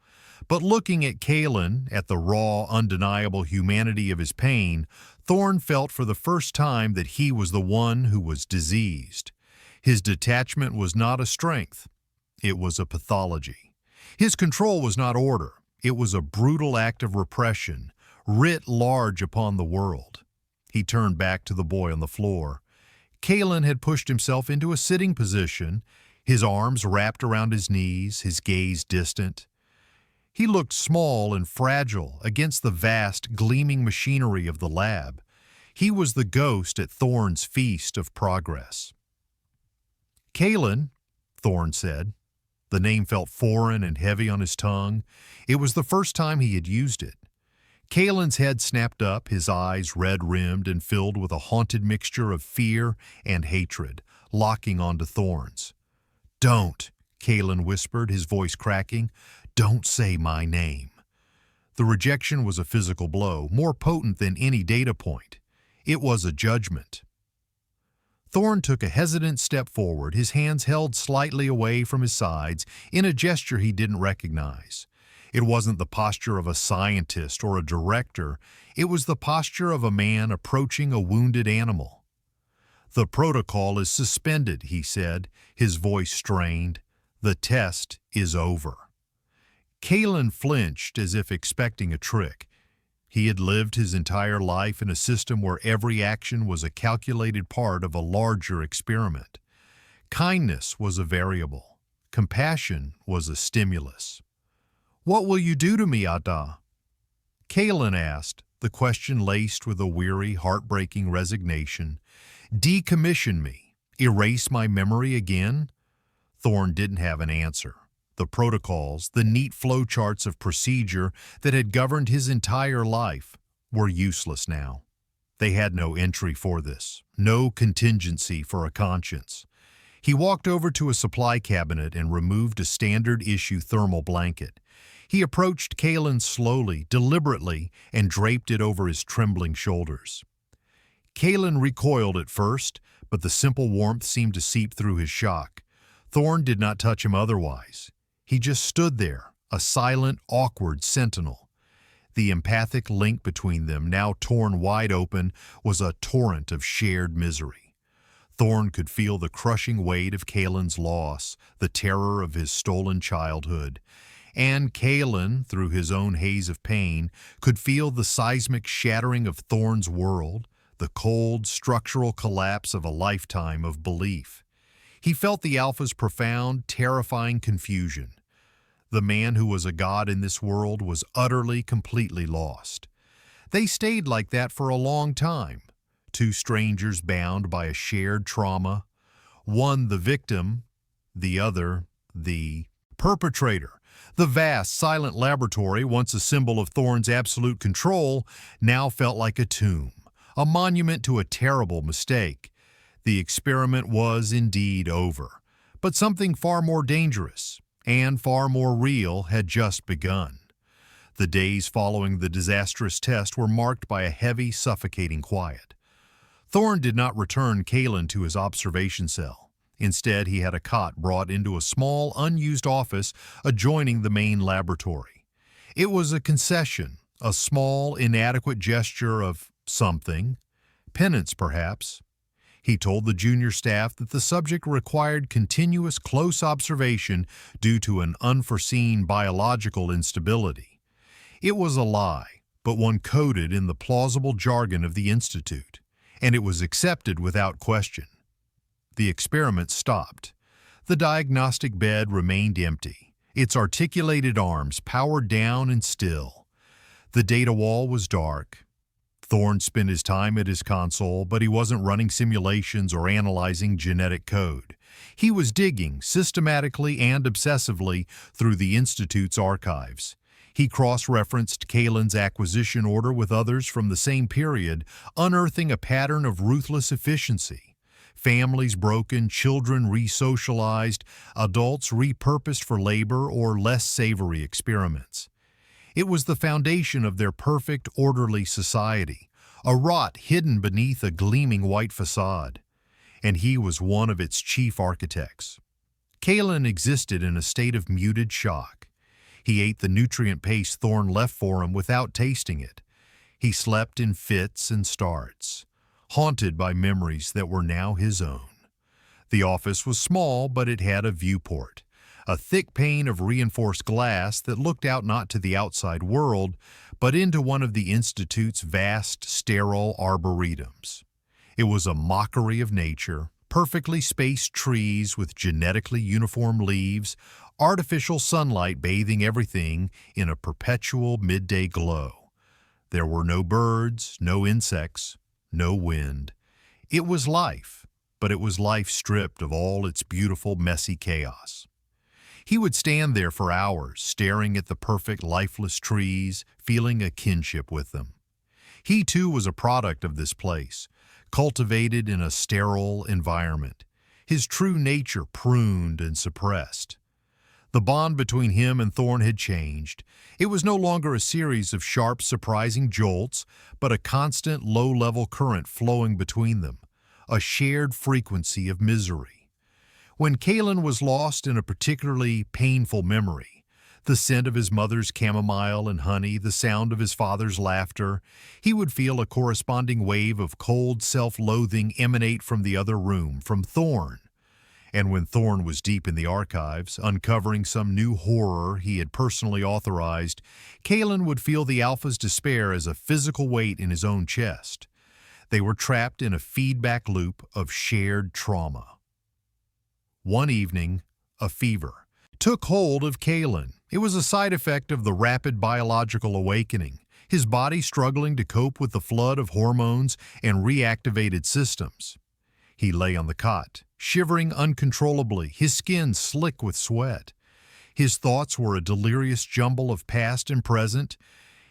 But looking at Kalen, at the raw, undeniable humanity of his pain, Thorn felt for the first time that he was the one who was diseased. His detachment was not a strength. It was a pathology. His control was not order. It was a brutal act of repression, writ large upon the world. He turned back to the boy on the floor. Kalen had pushed himself into a sitting position, his arms wrapped around his knees, his gaze distant. He looked small and fragile against the vast, gleaming machinery of the lab. He was the ghost at Thorn's feast of progress. Kalen, Thorn said. The name felt foreign and heavy on his tongue. It was the first time he had used it. Kalen's head snapped up, his eyes red-rimmed and filled with a haunted mixture of fear and hatred, locking onto Thorn's. "Don't," Kalen whispered, his voice cracking. "Don't say my name." The rejection was a physical blow, more potent than any data point. It was a judgment. Thorn took a hesitant step forward, his hands held slightly away from his sides in a gesture he didn't recognize. It wasn't the posture of a scientist or a director. It was the posture of a man approaching a wounded animal. "The protocol is suspended," he said, his voice strained. "The test is over." Kalen flinched as if expecting a trick. He had lived his entire life in a system where every action was a calculated part of a larger experiment. Kindness was a variable. Compassion was a stimulus. "What will you do to me, Ada?" Kalen asked, the question laced with a weary, heartbreaking resignation. "Decommission me? Erase my memory again?" Thorn didn't have an answer. The protocols, the neat flowcharts of procedure that had governed his entire life, were useless now. They had no entry for this, no contingency for a conscience. He walked over to a supply cabinet and removed a standard-issue thermal blanket. He approached Kalen slowly, deliberately, and draped it over his trembling shoulders. Kalen recoiled at first, but the simple warmth seemed to seep through his shock. Thorn did not touch him otherwise. He just stood there, a silent, awkward sentinel. The empathic link between them, now torn wide open, was a torrent of shared misery. Thorn could feel the crushing weight of Kalen's loss, the terror of his stolen childhood. And Kalen, through his own haze of pain, could feel the seismic shattering of Thorn's world, the cold, structural collapse of a lifetime of belief. He felt the Alpha's profound, terrifying confusion. The man who was a god in this world was utterly, completely lost. They stayed like that for a long time, two strangers bound by a shared trauma, one the victim, the other the perpetrator. The vast, silent laboratory, once a symbol of Thorn's absolute control, now felt like a tomb, a monument to a terrible mistake. The experiment was indeed over, but something far more dangerous and far more real had just begun. The days following the disastrous test were marked by a heavy, suffocating quiet. Thorn did not return Kalen to his observation cell. Instead, he had a cot brought into a small, unused office adjoining the main laboratory. It was a concession, a small, inadequate gesture of something, penance perhaps. He told the junior staff that the subject required continuous close observation due to an unforeseen biological instability. It was a lie, but one coded in the plausible jargon of the Institute, and it was accepted without question. The experiment stopped. The diagnostic bed remained empty, its articulated arms powered down and still. The data wall was dark. Thorn spent his time at his console, but he wasn't running simulations or analyzing genetic code. He was digging, systematically and obsessively, through the Institute's archives. He cross-referenced Kalen's acquisition order with others from the same period, unearthing a pattern of ruthless efficiency. Families broken, children re-socialized, adults repurposed for labor or less savory experiments. It was the foundation of their perfect, orderly society, a rot hidden beneath a gleaming white facade. And he was one of its chief architects. Kalen existed in a state of muted shock. He ate the nutrient paste Thorn left for him without tasting it. He slept in fits and starts, haunted by memories that were now his own. The office was small, but it had a viewport. A thick pane of reinforced glass that looked out not to the outside world, but into one of the Institute's vast, sterile arboretums. It was a mockery of nature, perfectly spaced trees with genetically uniform leaves, artificial sunlight bathing everything in a perpetual midday glow. There were no birds, no insects, no wind. It was life, but it was life stripped of all its beautiful, messy chaos. He would stand there for hours, staring at the perfect, lifeless trees, feeling a kinship with them. He, too, was a product of this place, cultivated in a sterile environment, his true nature pruned and suppressed. The bond between him and Thorn had changed. It was no longer a series of sharp, surprising jolts, but a constant, low-level current flowing between them, a shared frequency of misery. When Kalen was lost in a particularly painful memory, the scent of his mother's chamomile and honey, the sound of his father's laughter, he would feel a corresponding wave of cold self-loathing emanate from the other room, from Thorn. And when Thorn was deep in the archives, uncovering some new horror he had personally authorized, Kalen would feel the Alpha's despair as a physical weight in his own chest. They were trapped in a feedback loop of shared trauma. One evening, a fever took hold of Kalen. It was a side effect of the rapid biological awakening, his body struggling to cope with the flood of hormones and reactivated systems. He lay on the cot, shivering uncontrollably, his skin slick with sweat. His thoughts were a delirious jumble of past and present.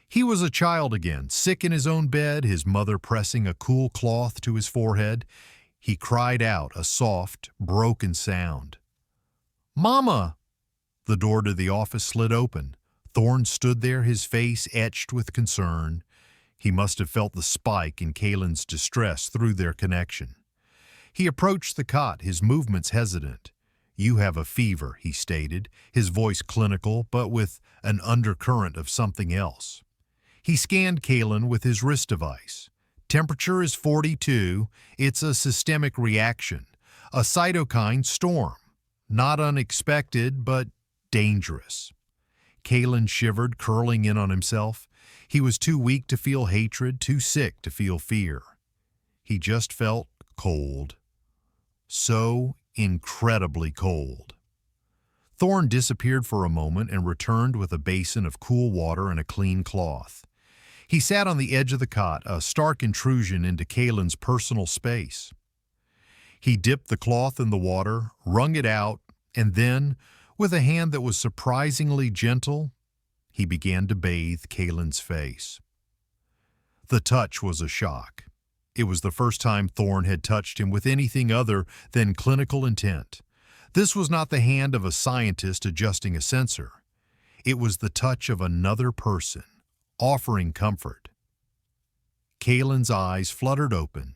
He was a child again, sick in his own bed, his mother pressing a cool cloth to his forehead. He cried out, a soft, broken sound. "Mama!" The door to the office slid open. Thorn stood there, his face etched with concern. He must have felt the spike in Kalen's distress through their connection. He approached the cot, his movements hesitant. "You have a fever," he stated, his voice clinical, but with an undercurrent of something else. He scanned Kalen with his wrist device. "Temperature is 42. It's a systemic reaction, a cytokine storm. Not unexpected, but dangerous." Kalen shivered, curling in on himself. He was too weak to feel hatred, too sick to feel fear. He just felt cold. So incredibly cold. Thorn disappeared for a moment and returned with a basin of cool water and a clean cloth. He sat on the edge of the cot, a stark intrusion into Kalen's personal space. He dipped the cloth in the water, wrung it out, and then, with a hand that was surprisingly gentle, he began to bathe Kalen's face. The touch was a shock. It was the first time Thorn had touched him with anything other than clinical intent. This was not the hand of a scientist adjusting a sensor. It was the touch of another person, offering comfort. Kalen's eyes fluttered open.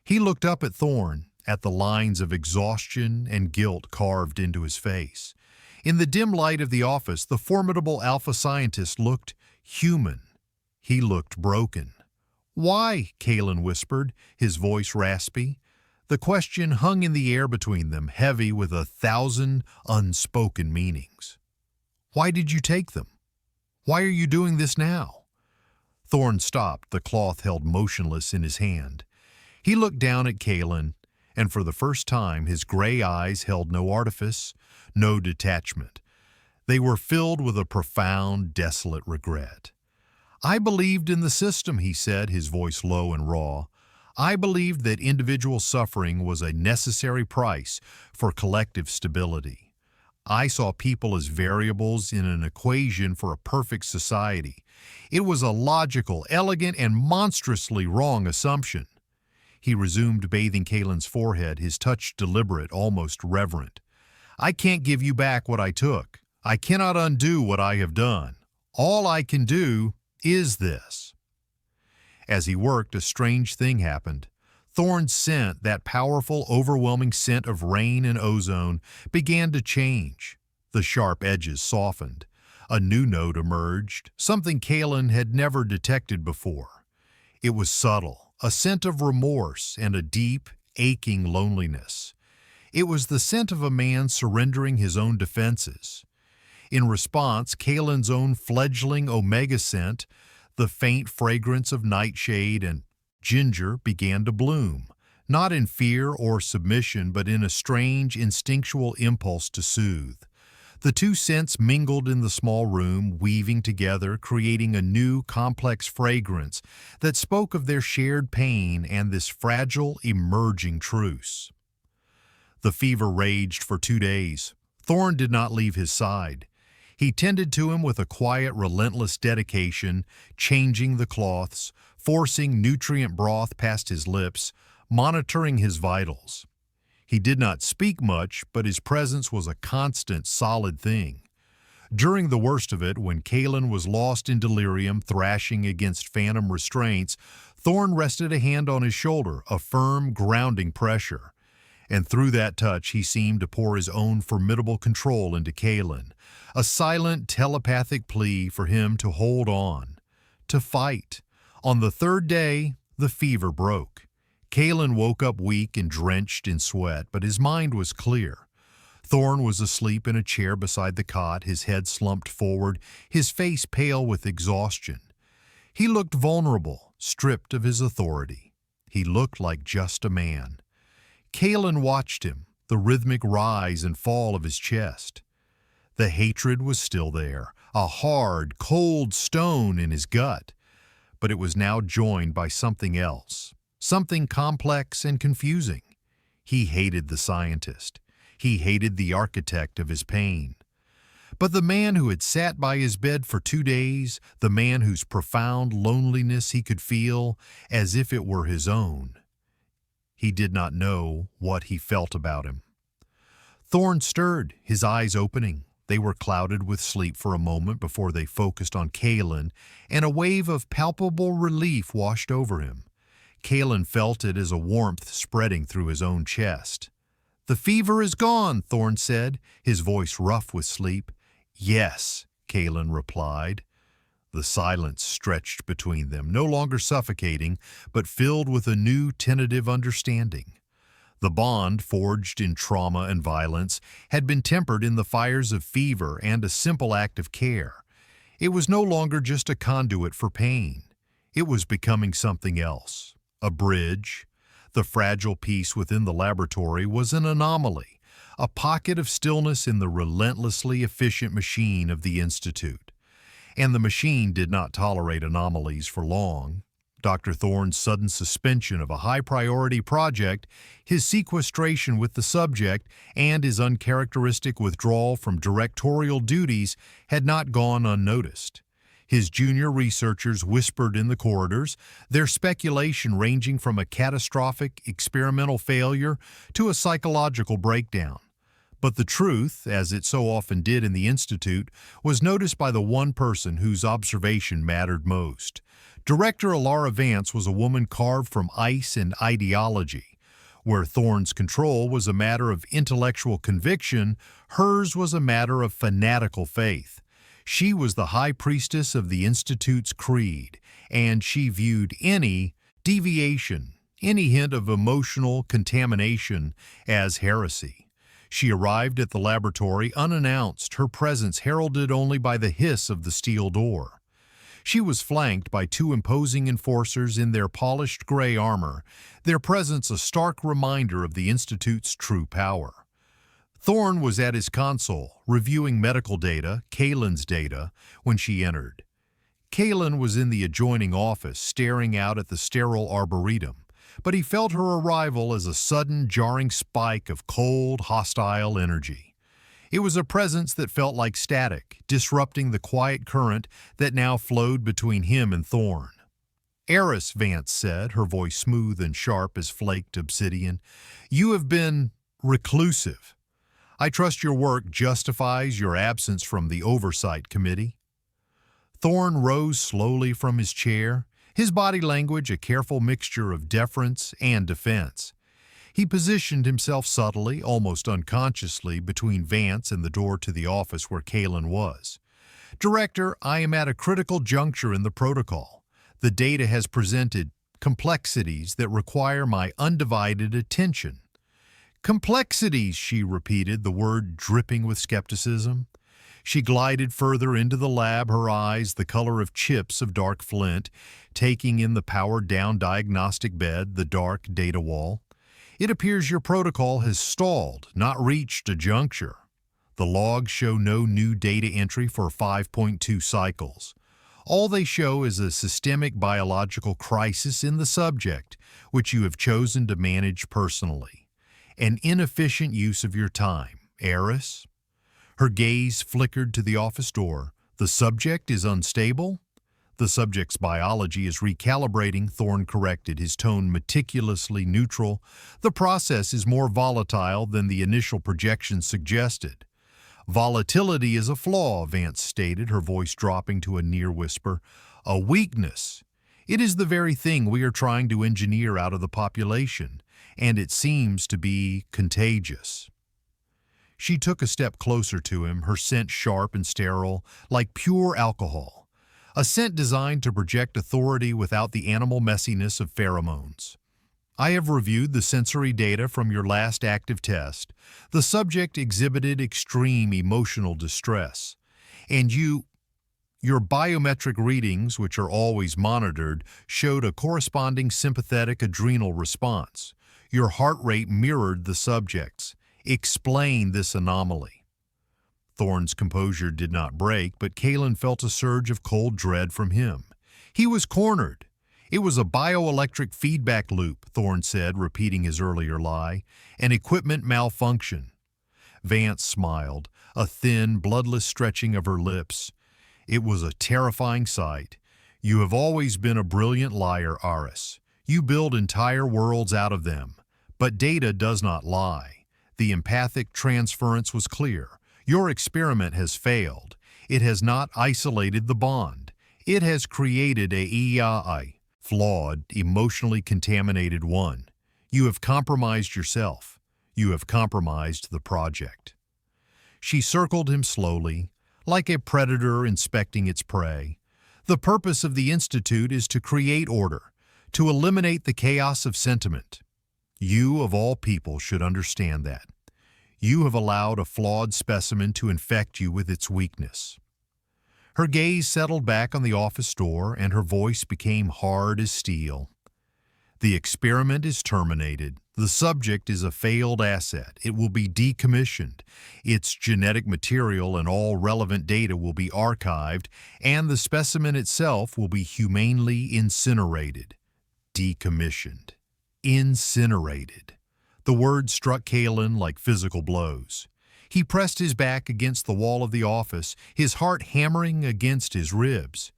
He looked up at Thorn, at the lines of exhaustion and guilt carved into his face. In the dim light of the office, the formidable alpha scientist looked human. He looked broken. "Why?" Kalen whispered, his voice raspy. The question hung in the air between them, heavy with 1,000 unspoken meanings. "Why did you take them? Why are you doing this now?" Thorn stopped, the cloth held motionless in his hand. He looked down at Kalen, and for the first time his gray eyes held no artifice, no detachment. They were filled with a profound, desolate regret. "I believed in the system," he said, his voice low and raw. "I believed that individual suffering was a necessary price for collective stability. I saw people as variables in an equation for a perfect society. It was a logical, elegant, and monstrously wrong assumption." He resumed bathing Kalen's forehead, his touch deliberate, almost reverent. "I can't give you back what I took. I cannot undo what I have done. All I can do is this." As he worked, a strange thing happened. Thorn's scent, that powerful, overwhelming scent of rain and ozone, began to change. The sharp edges softened. A new note emerged, something Kalen had never detected before. It was subtle, a scent of remorse and a deep, aching loneliness. It was the scent of a man surrendering his own defenses. In response, Kalen's own fledgling Omega scent, the faint fragrance of nightshade and ginger, began to bloom, not in fear or submission, but in a strange, instinctual impulse to soothe. The two scents mingled in the small room, weaving together, creating a new, complex fragrance that spoke of their shared pain and this fragile, emerging truce. The fever raged for 2 days. Thorn did not leave his side. He tended to him with a quiet, relentless dedication, changing the cloths, forcing nutrient broth past his lips, monitoring his vitals. He did not speak much, but his presence was a constant, solid thing. During the worst of it, when Kalen was lost in delirium, thrashing against phantom restraints, Thorne rested a hand on his shoulder, a firm, grounding pressure. And through that touch, he seemed to pour his own formidable control into Kalen, a silent, telepathic plea for him to hold on, to fight. On the third day, the fever broke. Kalen woke up weak and drenched in sweat, but his mind was clear. Thorne was asleep in a chair beside the cot, his head slumped forward, his face pale with exhaustion. He looked vulnerable, stripped of his authority. He looked like just a man. Kalen watched him, the rhythmic rise and fall of his chest. The hatred was still there, a hard, cold stone in his gut, but it was now joined by something else, something complex and confusing. He hated the scientist. He hated the architect of his pain. But the man who had sat by his bed for 2 days, the man whose profound loneliness he could feel as if it were his own, he did not know what he felt about him. Thorne stirred, his eyes opening. They were clouded with sleep for a moment before they focused on Kalen, and a wave of palpable relief washed over him. Kalen felt it as a warmth spreading through his own chest. "The fever is gone," Thorne said, his voice rough with sleep. "Yes," Kalen replied. The silence stretched between them, no longer suffocating, but filled with a new tentative understanding. The bond, forged in trauma and violence, had been tempered in the fires of fever and a simple act of care. It was no longer just a conduit for pain. It was becoming something else, a bridge. The fragile peace within the laboratory was an anomaly, a pocket of stillness in the relentlessly efficient machine of the Institute. And the machine did not tolerate anomalies for long. Dr. Thorne's sudden suspension of a high-priority project, his sequestration with the subject, and his uncharacteristic withdrawal from directorial duties had not gone unnoticed. His junior researchers whispered in the corridors, their speculation ranging from a catastrophic experimental failure to a psychological breakdown. But the truth, as it so often did in the Institute, was noticed by the one person whose observation mattered most. Director Alara Vance was a woman carved from ice and ideology. Where Thorne's control was a matter of intellectual conviction, hers was a matter of fanatical faith. She was the high priestess of the Institute's creed, and she viewed any deviation, any hint of emotional contamination as heresy. She arrived at the laboratory unannounced, her presence heralded only by the hiss of the steel door. She was flanked by 2 imposing enforcers in their polished gray armor, their presence a stark reminder of the Institute's true power. Thorne was at his console, reviewing medical data, Kalen's data, when she entered. Kalen was in the adjoining office, staring out at the sterile arboretum, but he felt her arrival as a sudden, jarring spike of cold, hostile energy. It was a presence that felt like static, disrupting the quiet current that now flowed between him and Thorne. "Eris," Vance said, her voice smooth and sharp as flaked obsidian, "you have been reclusive. I trust your work justifies your absence from the Oversight Committee." Thorne rose slowly from his chair, his body language a careful mixture of deference and defense. He positioned himself subtly, almost unconsciously, between Vance and the door to the office where Kalen was. "Director, I am at a critical juncture in the protocol. The data has presented complexities that require my undivided attention." "Complexities," she repeated, the word dripping with skepticism. She glided further into the lab, her eyes the color of chips of dark flint, taking in the powered-down diagnostic bed, the dark data wall. "It appears your protocol has stalled, not reached a juncture. The logs show no new data entry for 5.2 cycles. All they show is a systemic biological crisis in the subject, which you have chosen to manage personally. An inefficient use of your time, Eris." Her gaze flickered to the office door. "The subject is unstable?" The subject's biology is recalibrating, Thorne corrected, his tone meticulously neutral. The process is more volatile than the initial projections suggested. Volatility is a flaw, Vance stated, her voice dropping to a near whisper. A weakness. It is the very thing we are trying to engineer out of the population, and it seems to be contagious. She took a step closer to him, her scent sharp and sterile, like pure alcohol. A scent designed to project authority without the animal messiness of pheromones. I have reviewed the sensory data from your last active test. The subject exhibited extreme emotional distress. And your biometric readings, which are always monitored, showed a corresponding sympathetic adrenal response. Your heart rate mirrored the subject's. Explain this anomaly. Thorne's composure did not break, but Kalen felt a surge of cold dread from him. He was cornered. It was a bioelectric feedback loop, Thorne said, repeating his earlier lie. An equipment malfunction. Vance smiled, a thin, bloodless stretching of her lips. It was a terrifying sight. You have always been a brilliant liar, Aris. You build entire worlds out of them. But data does not lie. The empathic transference was clear. Your experiment has failed. It has not isolated the bond. It has created a flawed, emotionally contaminated one. You have compromised yourself. You have compromised the project. She circled him slowly, like a predator inspecting its prey. The purpose of the Institute is to create order, to eliminate the chaos of sentiment. You, of all people, should understand that. You have allowed a flawed specimen to infect you with its weakness. Her gaze settled back on the office door, and her voice became hard as steel. The experiment is terminated. The subject is a failed asset. It will be decommissioned. Its genetic material and all relevant data will be archived, and the specimen itself will be humanely incinerated. Decommissioned. Incinerated. The word struck Kalen like physical blows. He pressed his back against the wall of the office, his heart hammering against his ribs.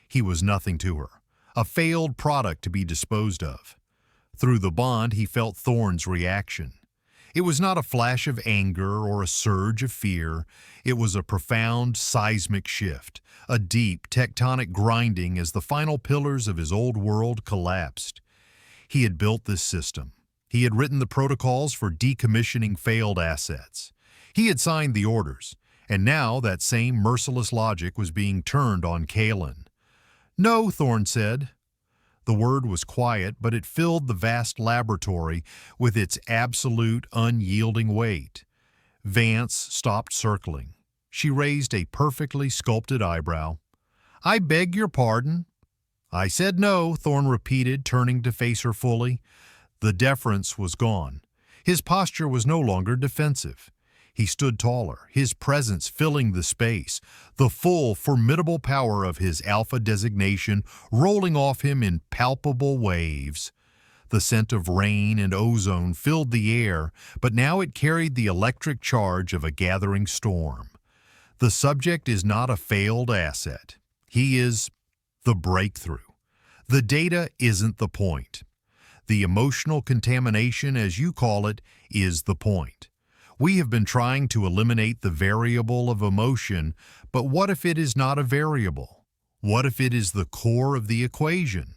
He was nothing to her, a failed product to be disposed of. Through the bond, he felt Thorne's reaction. It was not a flash of anger or a surge of fear. It was a profound seismic shift, a deep tectonic grinding as the final pillars of his old world collapsed. He had built this system. He had written the protocols for decommissioning failed assets. He had signed the orders, and now that same merciless logic was being turned on Kalen. No, Thorne said. The word was quiet, but it filled the vast laboratory with its absolute, unyielding weight. Vance stopped circling. She raised a perfectly sculpted eyebrow. I beg your pardon. I said no, Thorne repeated, turning to face her fully. The deference was gone. His posture was no longer defensive. He stood taller, his presence filling the space, the full, formidable power of his alpha designation rolling off him in palpable waves. The scent of rain and ozone filled the air, but now it carried the electric charge of a gathering storm. The subject is not a failed asset. He is the breakthrough. The data isn't the point. The emotional contamination, as you call it, is the point. We have been trying to eliminate the variable of emotion, but what if it is not a variable? What if it is the core of the equation?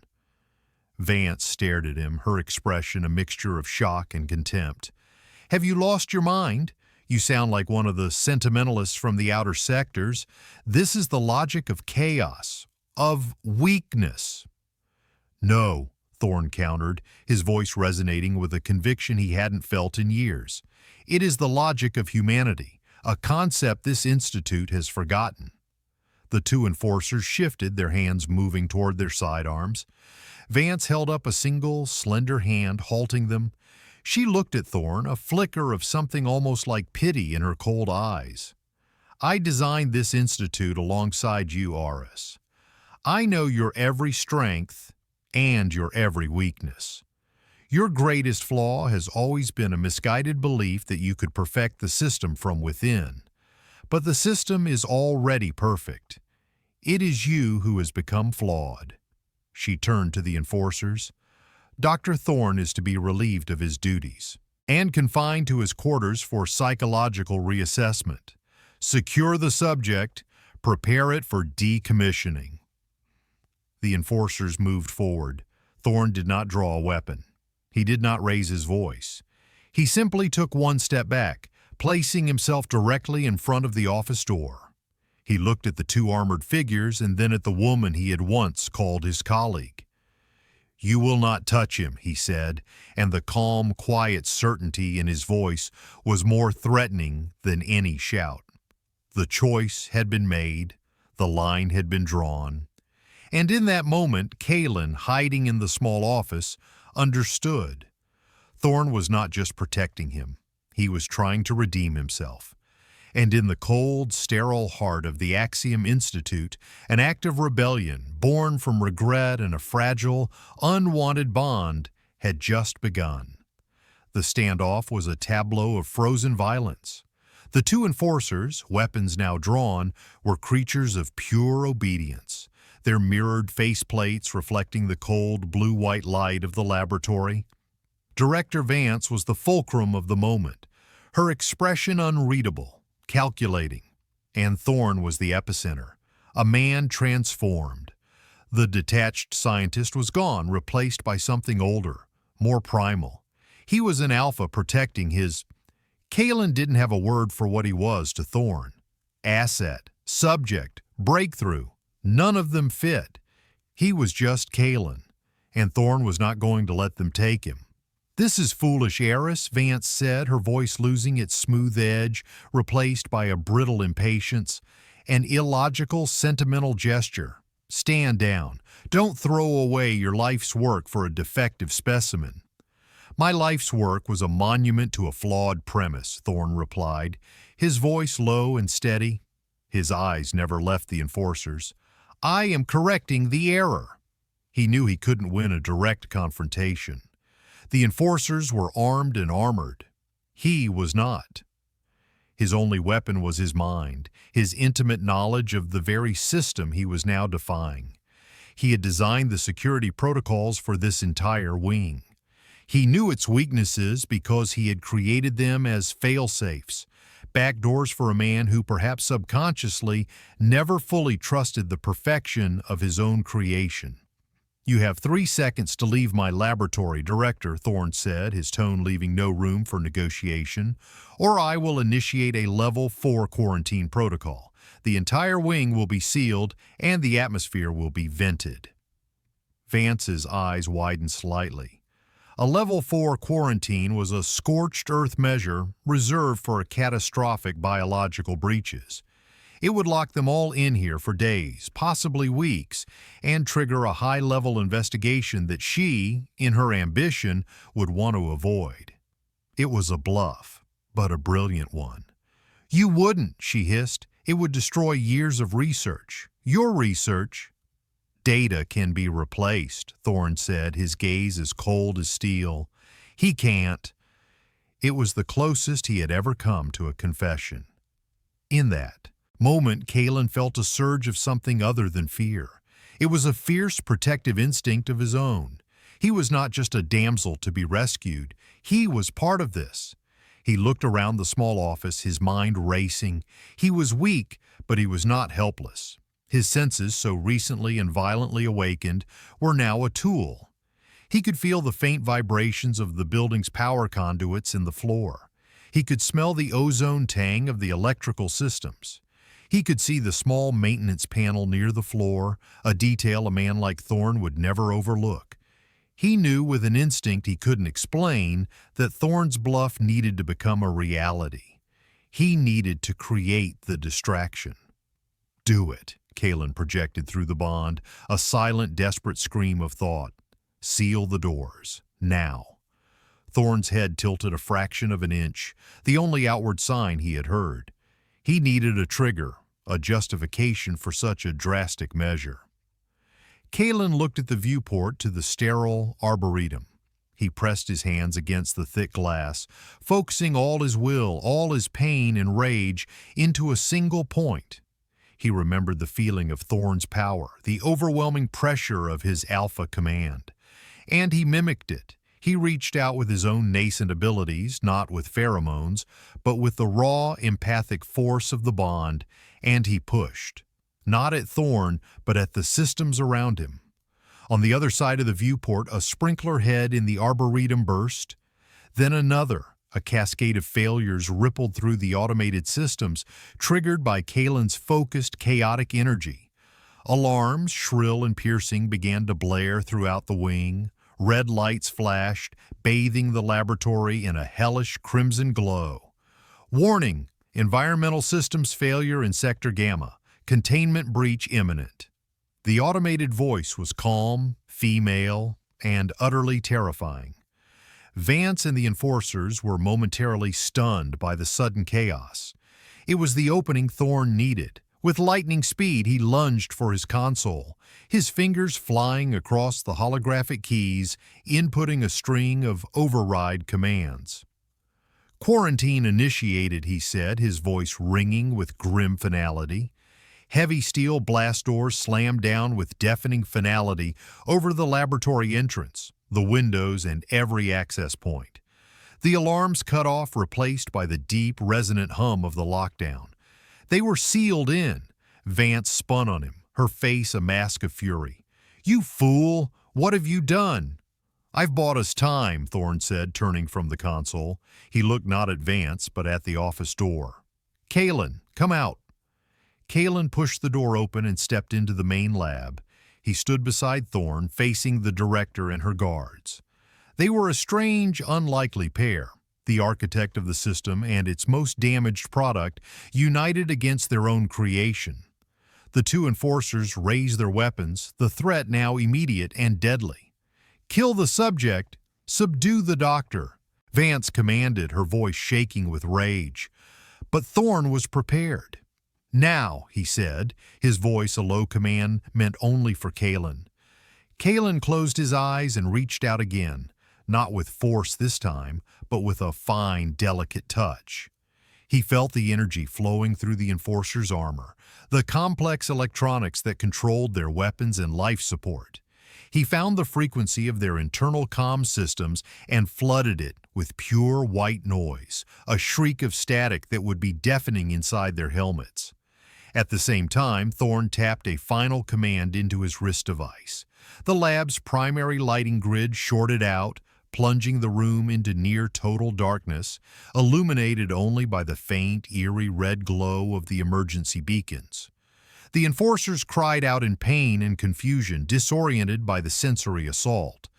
Vance stared at him, her expression a mixture of shock and contempt. Have you lost your mind? You sound like one of the sentimentalists from the outer sectors. This is the logic of chaos, of weakness. No, Thorne countered, his voice resonating with a conviction he hadn't felt in years. It is the logic of humanity, a concept this institute has forgotten. The two enforcers shifted, their hands moving toward their sidearms. Vance held up a single, slender hand, halting them. She looked at Thorne, a flicker of something almost like pity in her cold eyes. I designed this institute alongside you, Aris. I know your every strength and your every weakness. Your greatest flaw has always been a misguided belief that you could perfect the system from within. But the system is already perfect. It is you who has become flawed." She turned to the enforcers. "Dr. Thorne is to be relieved of his duties and confined to his quarters for psychological reassessment. Secure the subject, prepare it for decommissioning." The enforcers moved forward. Thorne did not draw a weapon. He did not raise his voice. He simply took one step back, placing himself directly in front of the office door. He looked at the two armored figures and then at the woman he had once called his colleague. "You will not touch him," he said, and the calm, quiet certainty in his voice was more threatening than any shout. The choice had been made, the line had been drawn, and in that moment, Kalen, hiding in the small office, understood. Thorne was not just protecting him, he was trying to redeem himself. And in the cold, sterile heart of the Axiom Institute, an act of rebellion, born from regret and a fragile, unwanted bond, had just begun. The standoff was a tableau of frozen violence. The two enforcers, weapons now drawn, were creatures of pure obedience, their mirrored faceplates reflecting the cold, blue-white light of the laboratory. Director Vance was the fulcrum of the moment, her expression unreadable, calculating, and Thorne was the epicenter, a man transformed. The detached scientist was gone, replaced by something older, more primal. He was an alpha protecting his... Kalen didn't have a word for what he was to Thorne. Asset, subject, breakthrough, none of them fit. He was just Kalen, and Thorne was not going to let them take him. "This is foolish, Eris," Vance said, her voice losing its smooth edge, replaced by a brittle impatience. "An illogical, sentimental gesture. Stand down. Don't throw away your life's work for a defective specimen." "My life's work was a monument to a flawed premise," Thorne replied, his voice low and steady. His eyes never left the enforcers. "I am correcting the error." He knew he couldn't win a direct confrontation. The enforcers were armed and armored. He was not. His only weapon was his mind, his intimate knowledge of the very system he was now defying. He had designed the security protocols for this entire wing. He knew its weaknesses because he had created them as fail-safes, backdoors for a man who perhaps subconsciously never fully trusted the perfection of his own creation. "You have 3 seconds to leave my laboratory, Director," Thorne said, his tone leaving no room for negotiation, "or I will initiate a Level 4 quarantine protocol. The entire wing will be sealed and the atmosphere will be vented." Vance's eyes widened slightly. A Level 4 quarantine was a scorched earth measure reserved for catastrophic biological breaches. It would lock them all in here for days, possibly weeks, and trigger a high-level investigation that she, in her ambition, would want to avoid. It was a bluff, but a brilliant one. "You wouldn't," she hissed. "It would destroy years of research. Your research." "Data can be replaced," Thorne said, his gaze as cold as steel. "He can't." It was the closest he had ever come to a confession. In that moment, Kalen felt a surge of something other than fear. It was a fierce protective instinct of his own. He was not just a damsel to be rescued. He was part of this. He looked around the small office, his mind racing. He was weak, but he was not helpless. His senses, so recently and violently awakened, were now a tool. He could feel the faint vibrations of the building's power conduits in the floor. He could smell the ozone tang of the electrical systems. He could see the small maintenance panel near the floor, a detail a man like Thorne would never overlook. He knew with an instinct he couldn't explain that Thorne's bluff needed to become a reality. He needed to create the distraction. "Do it," Kalen projected through the bond, a silent, desperate scream of thought. "Seal the doors. Now." Thorne's head tilted a fraction of an inch, the only outward sign he had heard. He needed a trigger, a justification for such a drastic measure. Kalen looked at the viewport to the sterile arboretum. He pressed his hands against the thick glass, focusing all his will, all his pain and rage into a single point. He remembered the feeling of Thorn's power, the overwhelming pressure of his alpha command. And he mimicked it. He reached out with his own nascent abilities, not with pheromones, but with the raw, empathic force of the bond, and he pushed. Not at Thorn, but at the systems around him. On the other side of the viewport, a sprinkler head in the arboretum burst. Then another. A cascade of failures rippled through the automated systems, triggered by Kalen's focused, chaotic energy. Alarms, shrill and piercing, began to blare throughout the wing. Red lights flashed, bathing the laboratory in a hellish crimson glow. Warning! Environmental systems failure in Sector Gamma. Containment breach imminent. The automated voice was calm, female, and utterly terrifying. Vance and the Enforcers were momentarily stunned by the sudden chaos. It was the opening Thorn needed. With lightning speed, he lunged for his console, his fingers flying across the holographic keys, inputting a string of override commands. Quarantine initiated, he said, his voice ringing with grim finality. Heavy steel blast doors slammed down with deafening finality over the laboratory entrance, the windows, and every access point. The alarms cut off, replaced by the deep, resonant hum of the lockdown. They were sealed in. Vance spun on him, her face a mask of fury. "You fool! What have you done?" "I've bought us time," Thorn said, turning from the console. He looked not at Vance, but at the office door. "Kalen, come out." Kalen pushed the door open and stepped into the main lab. He stood beside Thorn, facing the director and her guards. They were a strange, unlikely pair. The architect of the system and its most damaged product united against their own creation. The two Enforcers raised their weapons, the threat now immediate and deadly. "Kill the subject, subdue the doctor," Vance commanded, her voice shaking with rage. But Thorn was prepared. "Now," he said, his voice a low command meant only for Kalen. Kalen closed his eyes and reached out again, not with force this time, but with a fine, delicate touch. He felt the energy flowing through the Enforcer's armor, the complex electronics that controlled their weapons and life support. He found the frequency of their internal comm systems and flooded it with pure white noise, a shriek of static that would be deafening inside their helmets. At the same time, Thorn tapped a final command into his wrist device. The lab's primary lighting grid shorted out, plunging the room into near total darkness, illuminated only by the faint, eerie red glow of the emergency beacons. The Enforcers cried out in pain and confusion, disoriented by the sensory assault.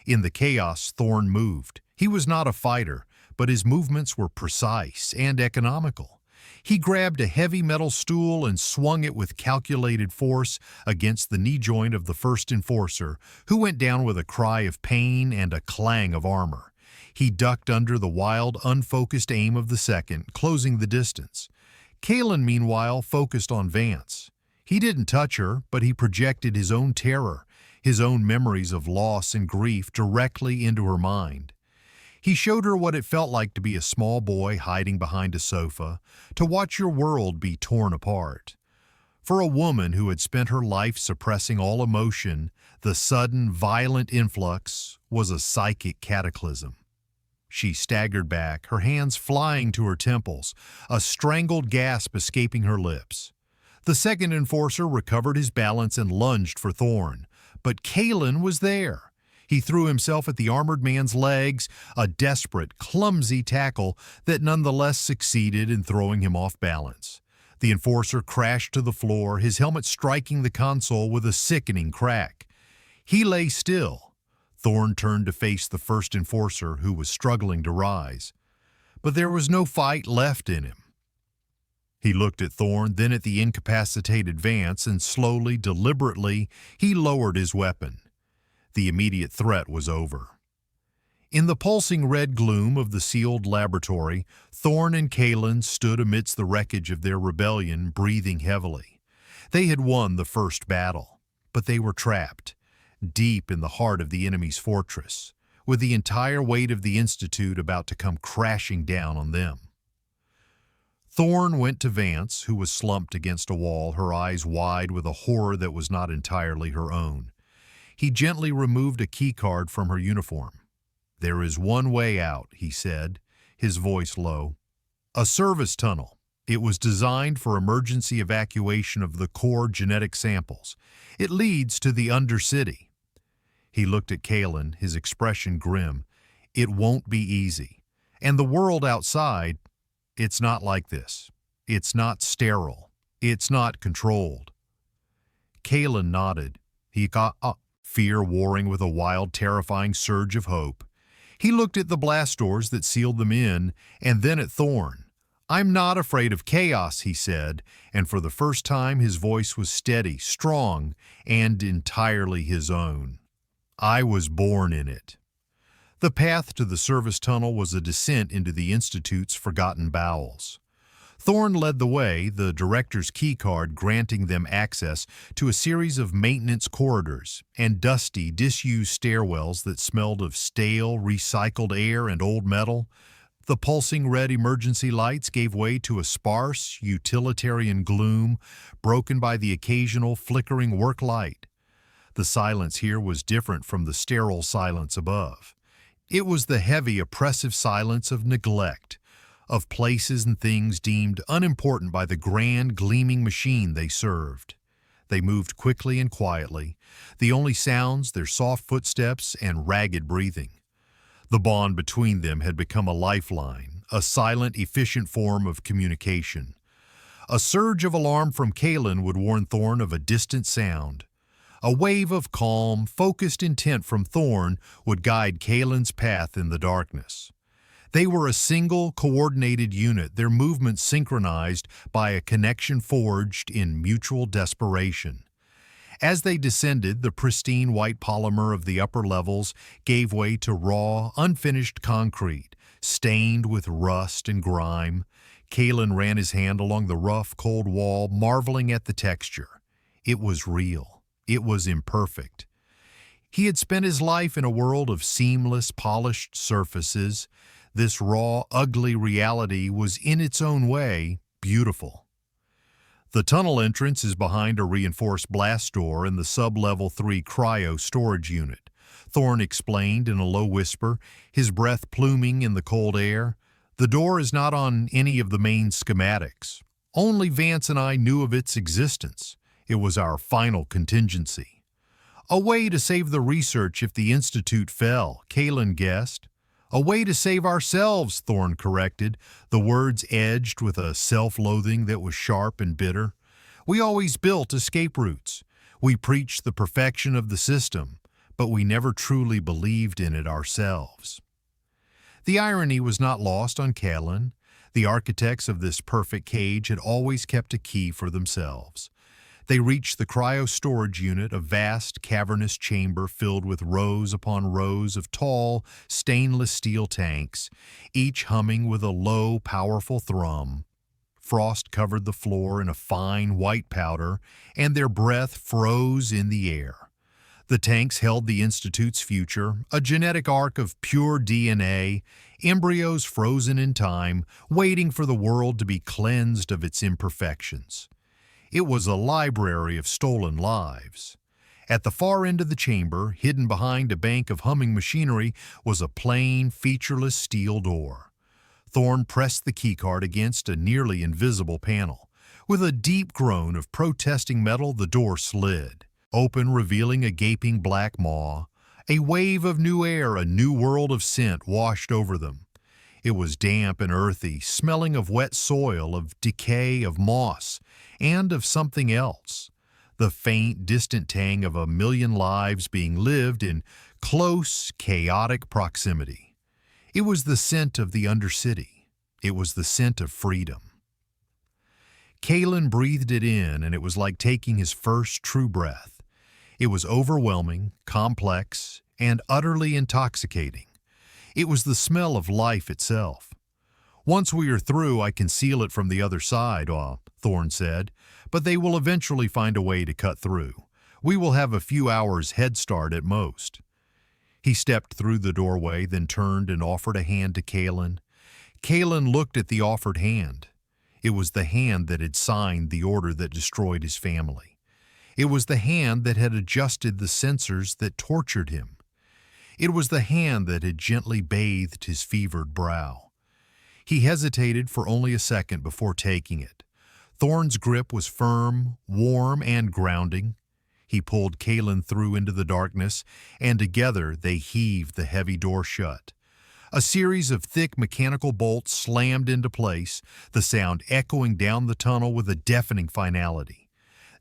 In the chaos, Thorn moved. He was not a fighter, but his movements were precise and economical. He grabbed a heavy metal stool and swung it with calculated force against the knee joint of the first Enforcer, who went down with a cry of pain and a clang of armor. He ducked under the wild, unfocused aim of the second, closing the distance. Kalen, meanwhile, focused on Vance. He didn't touch her, but he projected his own terror, his own memories of loss and grief directly into her mind. He showed her what it felt like to be a small boy hiding behind a sofa, to watch your world be torn apart. For a woman who had spent her life suppressing all emotion, the sudden, violent influx was a psychic cataclysm. She staggered back, her hands flying to her temples, a strangled gasp escaping her lips. The second Enforcer recovered his balance and lunged for Thorn, but Kalen was there. He threw himself at the armored man's legs, a desperate, clumsy tackle that nonetheless succeeded in throwing him off balance. The Enforcer crashed to the floor, his helmet striking the console with a sickening crack. He lay still. Thorn turned to face the first Enforcer, who was struggling to rise. But there was no fight left in him. He looked at Thorn, then at the incapacitated Vance, and slowly, deliberately, he lowered his weapon. The immediate threat was over. In the pulsing red gloom of the sealed laboratory, Thorn and Kalen stood amidst the wreckage of their rebellion, breathing heavily. They had won the first battle, but they were trapped, deep in the heart of the enemy's fortress, with the entire weight of the Institute about to come crashing down on them. Thorn went to Vance, who was slumped against a wall, her eyes wide with a horror that was not entirely her own. He gently removed a keycard from her uniform. "There is one way out," he said, his voice low. "A service tunnel. It was designed for emergency evacuation of the core genetic samples. It leads to the Undercity." He looked at Kalen, his expression grim. "It won't be easy. And the world outside, it's not like this. It's not sterile. It's not controlled." Kalen nodded. He got fear warring with a wild, terrifying surge of hope. He looked at the blast doors that sealed them in, and then at Thorn. "I'm not afraid of chaos," he said, and for the first time his voice was steady, strong, and entirely his own. "I was born in it." The path to the service tunnel was a descent into the Institute's forgotten bowels. Thorn led the way, the director's keycard granting them access to a series of maintenance corridors and dusty, disused stairwells that smelled of stale, recycled air and old metal. The pulsing red emergency lights gave way to a sparse, utilitarian gloom, broken by the occasional flickering work light. The silence here was different from the sterile silence above. It was the heavy, oppressive silence of neglect, of places and things deemed unimportant by the grand, gleaming machine they served. They moved quickly and quietly, the only sounds their soft footsteps and ragged breathing. The bond between them had become a lifeline, a silent, efficient form of communication. A surge of alarm from Kalen would warn Thorn of a distant sound. A wave of calm, focused intent from Thorn would guide Kalen's path in the darkness. They were a single, coordinated unit, their movements synchronized by a connection forged in mutual desperation. As they descended, the pristine white polymer of the upper levels gave way to raw, unfinished concrete, stained with rust and grime. Kalen ran his hand along the rough, cold wall, marveling at the texture. It was real. It was imperfect. He had spent his life in a world of seamless, polished surfaces. This raw, ugly reality was in its own way beautiful. The tunnel entrance is behind a reinforced blast door in the sub-level 3 cryo storage unit, Thorn explained in a low whisper, his breath pluming in the cold air. The door is not on any of the main schematics. Only Vance and I knew of its existence. It was our final contingency. "A way to save the research if the Institute fell," Kalen guessed. "A way to save ourselves," Thorn corrected, the words edged with a self-loathing that was sharp and bitter. "We always built escape routes. We preached the perfection of the system, but we never truly believed in it ourselves." The irony was not lost on Kalen. The architects of this perfect cage had always kept a key for themselves. They reached the cryo-storage unit, a vast, cavernous chamber filled with rows upon rows of tall, stainless steel tanks, each humming with a low, powerful thrum. Frost covered the floor in a fine, white powder, and their breath froze in the air. The tanks held the Institute's future, a genetic arc of pure DNA, embryos frozen in time, waiting for the world to be cleansed of its imperfections. It was a library of stolen lives. At the far end of the chamber, hidden behind a bank of humming machinery, was a plain, featureless steel door. Thorn pressed the keycard against a nearly invisible panel. With a deep groan of protesting metal, the door slid open, revealing a gaping black maw. A wave of new air, a new world of scent washed over them. It was damp and earthy, smelling of wet soil, of decay, of moss, and of something else. The faint, distant tang of a million lives being lived in close, chaotic proximity. It was the scent of the Undercity. It was the scent of freedom. Kalen breathed it in, and it was like taking his first true breath. It was overwhelming, complex, and utterly intoxicating. It was the smell of life itself. "Once we are through, I can seal it from the other side," Thorn said, "but they will eventually find a way to cut through. We will have a few hours head start at most." He stepped through the doorway, then turned and offered a hand to Kalen. Kalen looked at the offered hand. It was the hand that had signed the order that destroyed his family. It was the hand that had adjusted the sensors that tortured him. It was the hand that had gently bathed his fevered brow. He hesitated for only a second before taking it. Thorn's grip was firm, warm, and grounding. He pulled Kalen through into the darkness, and together they heaved the heavy door shut. A series of thick mechanical bolts slammed into place, the sound echoing down the tunnel with a deafening finality.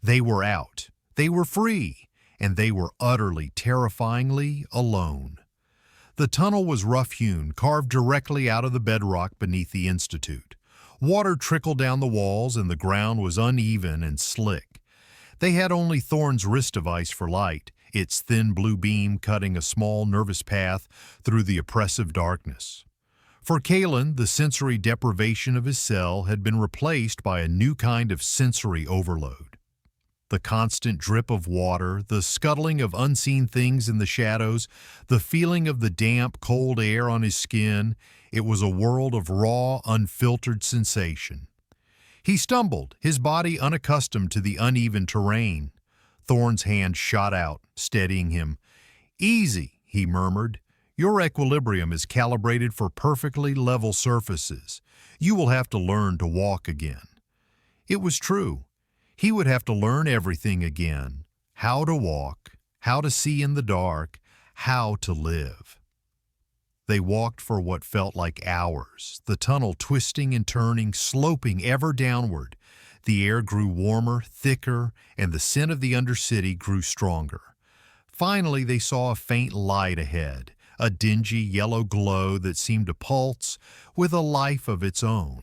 They were out. They were free. And they were utterly, terrifyingly alone. The tunnel was rough-hewn, carved directly out of the bedrock beneath the Institute. Water trickled down the walls, and the ground was uneven and slick. They had only Thorn's wrist device for light, its thin blue beam cutting a small, nervous path through the oppressive darkness. For Kalen, the sensory deprivation of his cell had been replaced by a new kind of sensory overload. The constant drip of water, the scuttling of unseen things in the shadows, the feeling of the damp, cold air on his skin, it was a world of raw, unfiltered sensation. He stumbled, his body unaccustomed to the uneven terrain. Thorn's hand shot out, steadying him. "Easy," he murmured. "Your equilibrium is calibrated for perfectly level surfaces. You will have to learn to walk again." It was true. He would have to learn everything again. How to walk, how to see in the dark, how to live. They walked for what felt like hours, the tunnel twisting and turning, sloping ever downward. The air grew warmer, thicker, and the scent of the undercity grew stronger. Finally, they saw a faint light ahead, a dingy yellow glow that seemed to pulse with a life of its own.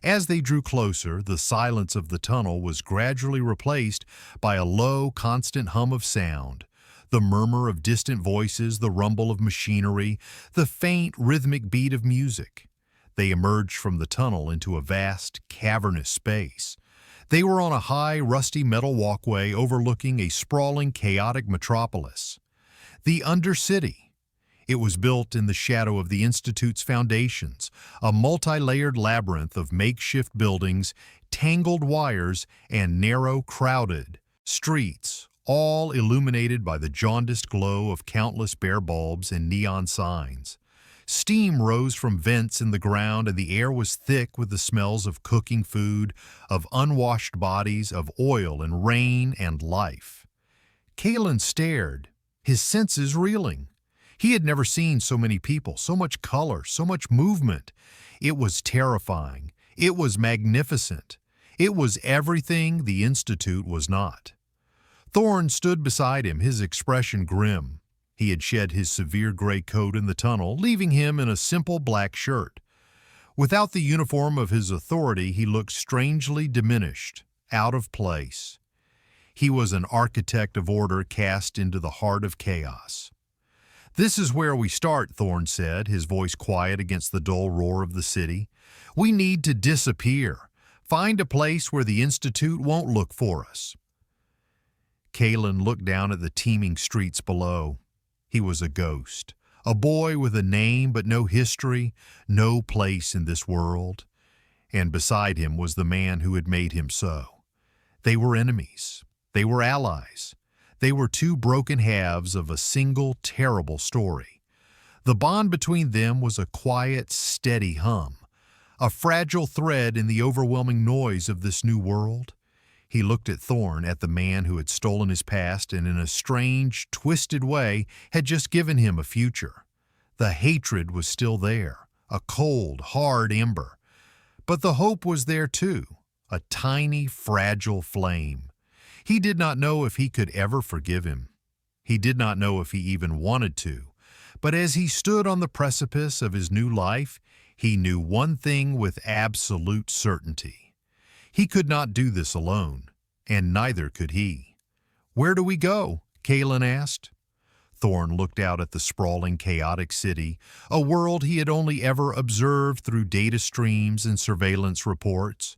As they drew closer, the silence of the tunnel was gradually replaced by a low, constant hum of sound, the murmur of distant voices, the rumble of machinery, the faint, rhythmic beat of music. They emerged from the tunnel into a vast, cavernous space. They were on a high, rusty metal walkway overlooking a sprawling, chaotic metropolis. The Undercity. It was built in the shadow of the Institute's foundations, a multi-layered labyrinth of makeshift buildings, tangled wires, and narrow, crowded streets, all illuminated by the jaundiced glow of countless bare bulbs and neon signs. Steam rose from vents in the ground, and the air was thick with the smells of cooking food, of unwashed bodies, of oil and rain and life. Kalen stared, his senses reeling. He had never seen so many people, so much color, so much movement. It was terrifying. It was magnificent. It was everything the Institute was not. Thorn stood beside him, his expression grim. He had shed his severe gray coat in the tunnel, leaving him in a simple black shirt. Without the uniform of his authority, he looked strangely diminished, out of place. He was an architect of order cast into the heart of chaos. "This is where we start," Thorn said, his voice quiet against the dull roar of the city. "We need to disappear. Find a place where the Institute won't look for us." Kalen looked down at the teeming streets below. He was a ghost, a boy with a name but no history, no place in this world. And beside him was the man who had made him so. They were enemies. They were allies. They were two broken halves of a single terrible story. The bond between them was a quiet, steady hum, a fragile thread in the overwhelming noise of this new world. He looked at Thorn, at the man who had stolen his past and in a strange, twisted way had just given him a future. The hatred was still there, a cold, hard ember. But the hope was there too, a tiny, fragile flame. He did not know if he could ever forgive him. He did not know if he even wanted to. But as he stood on the precipice of his new life, he knew one thing with absolute certainty. He could not do this alone, and neither could he. "Where do we go?" Kalen asked. Thorn looked out at the sprawling, chaotic city, a world he had only ever observed through data streams and surveillance reports.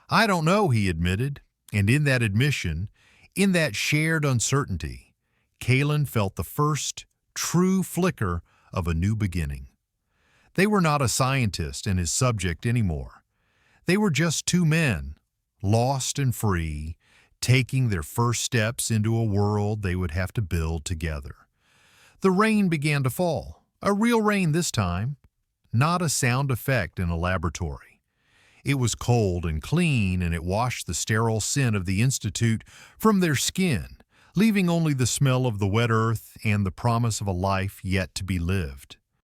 "I don't know," he admitted. And in that admission, in that shared uncertainty, Kalen felt the first true flicker of a new beginning. They were not a scientist and his subject anymore. They were just two men, lost and free, taking their first steps into a world they would have to build together. The rain began to fall, a real rain this time, not a sound effect in a laboratory. It was cold and clean, and it washed the sterile scent of the Institute from their skin, leaving only the smell of the wet earth and the promise of a life yet to be lived.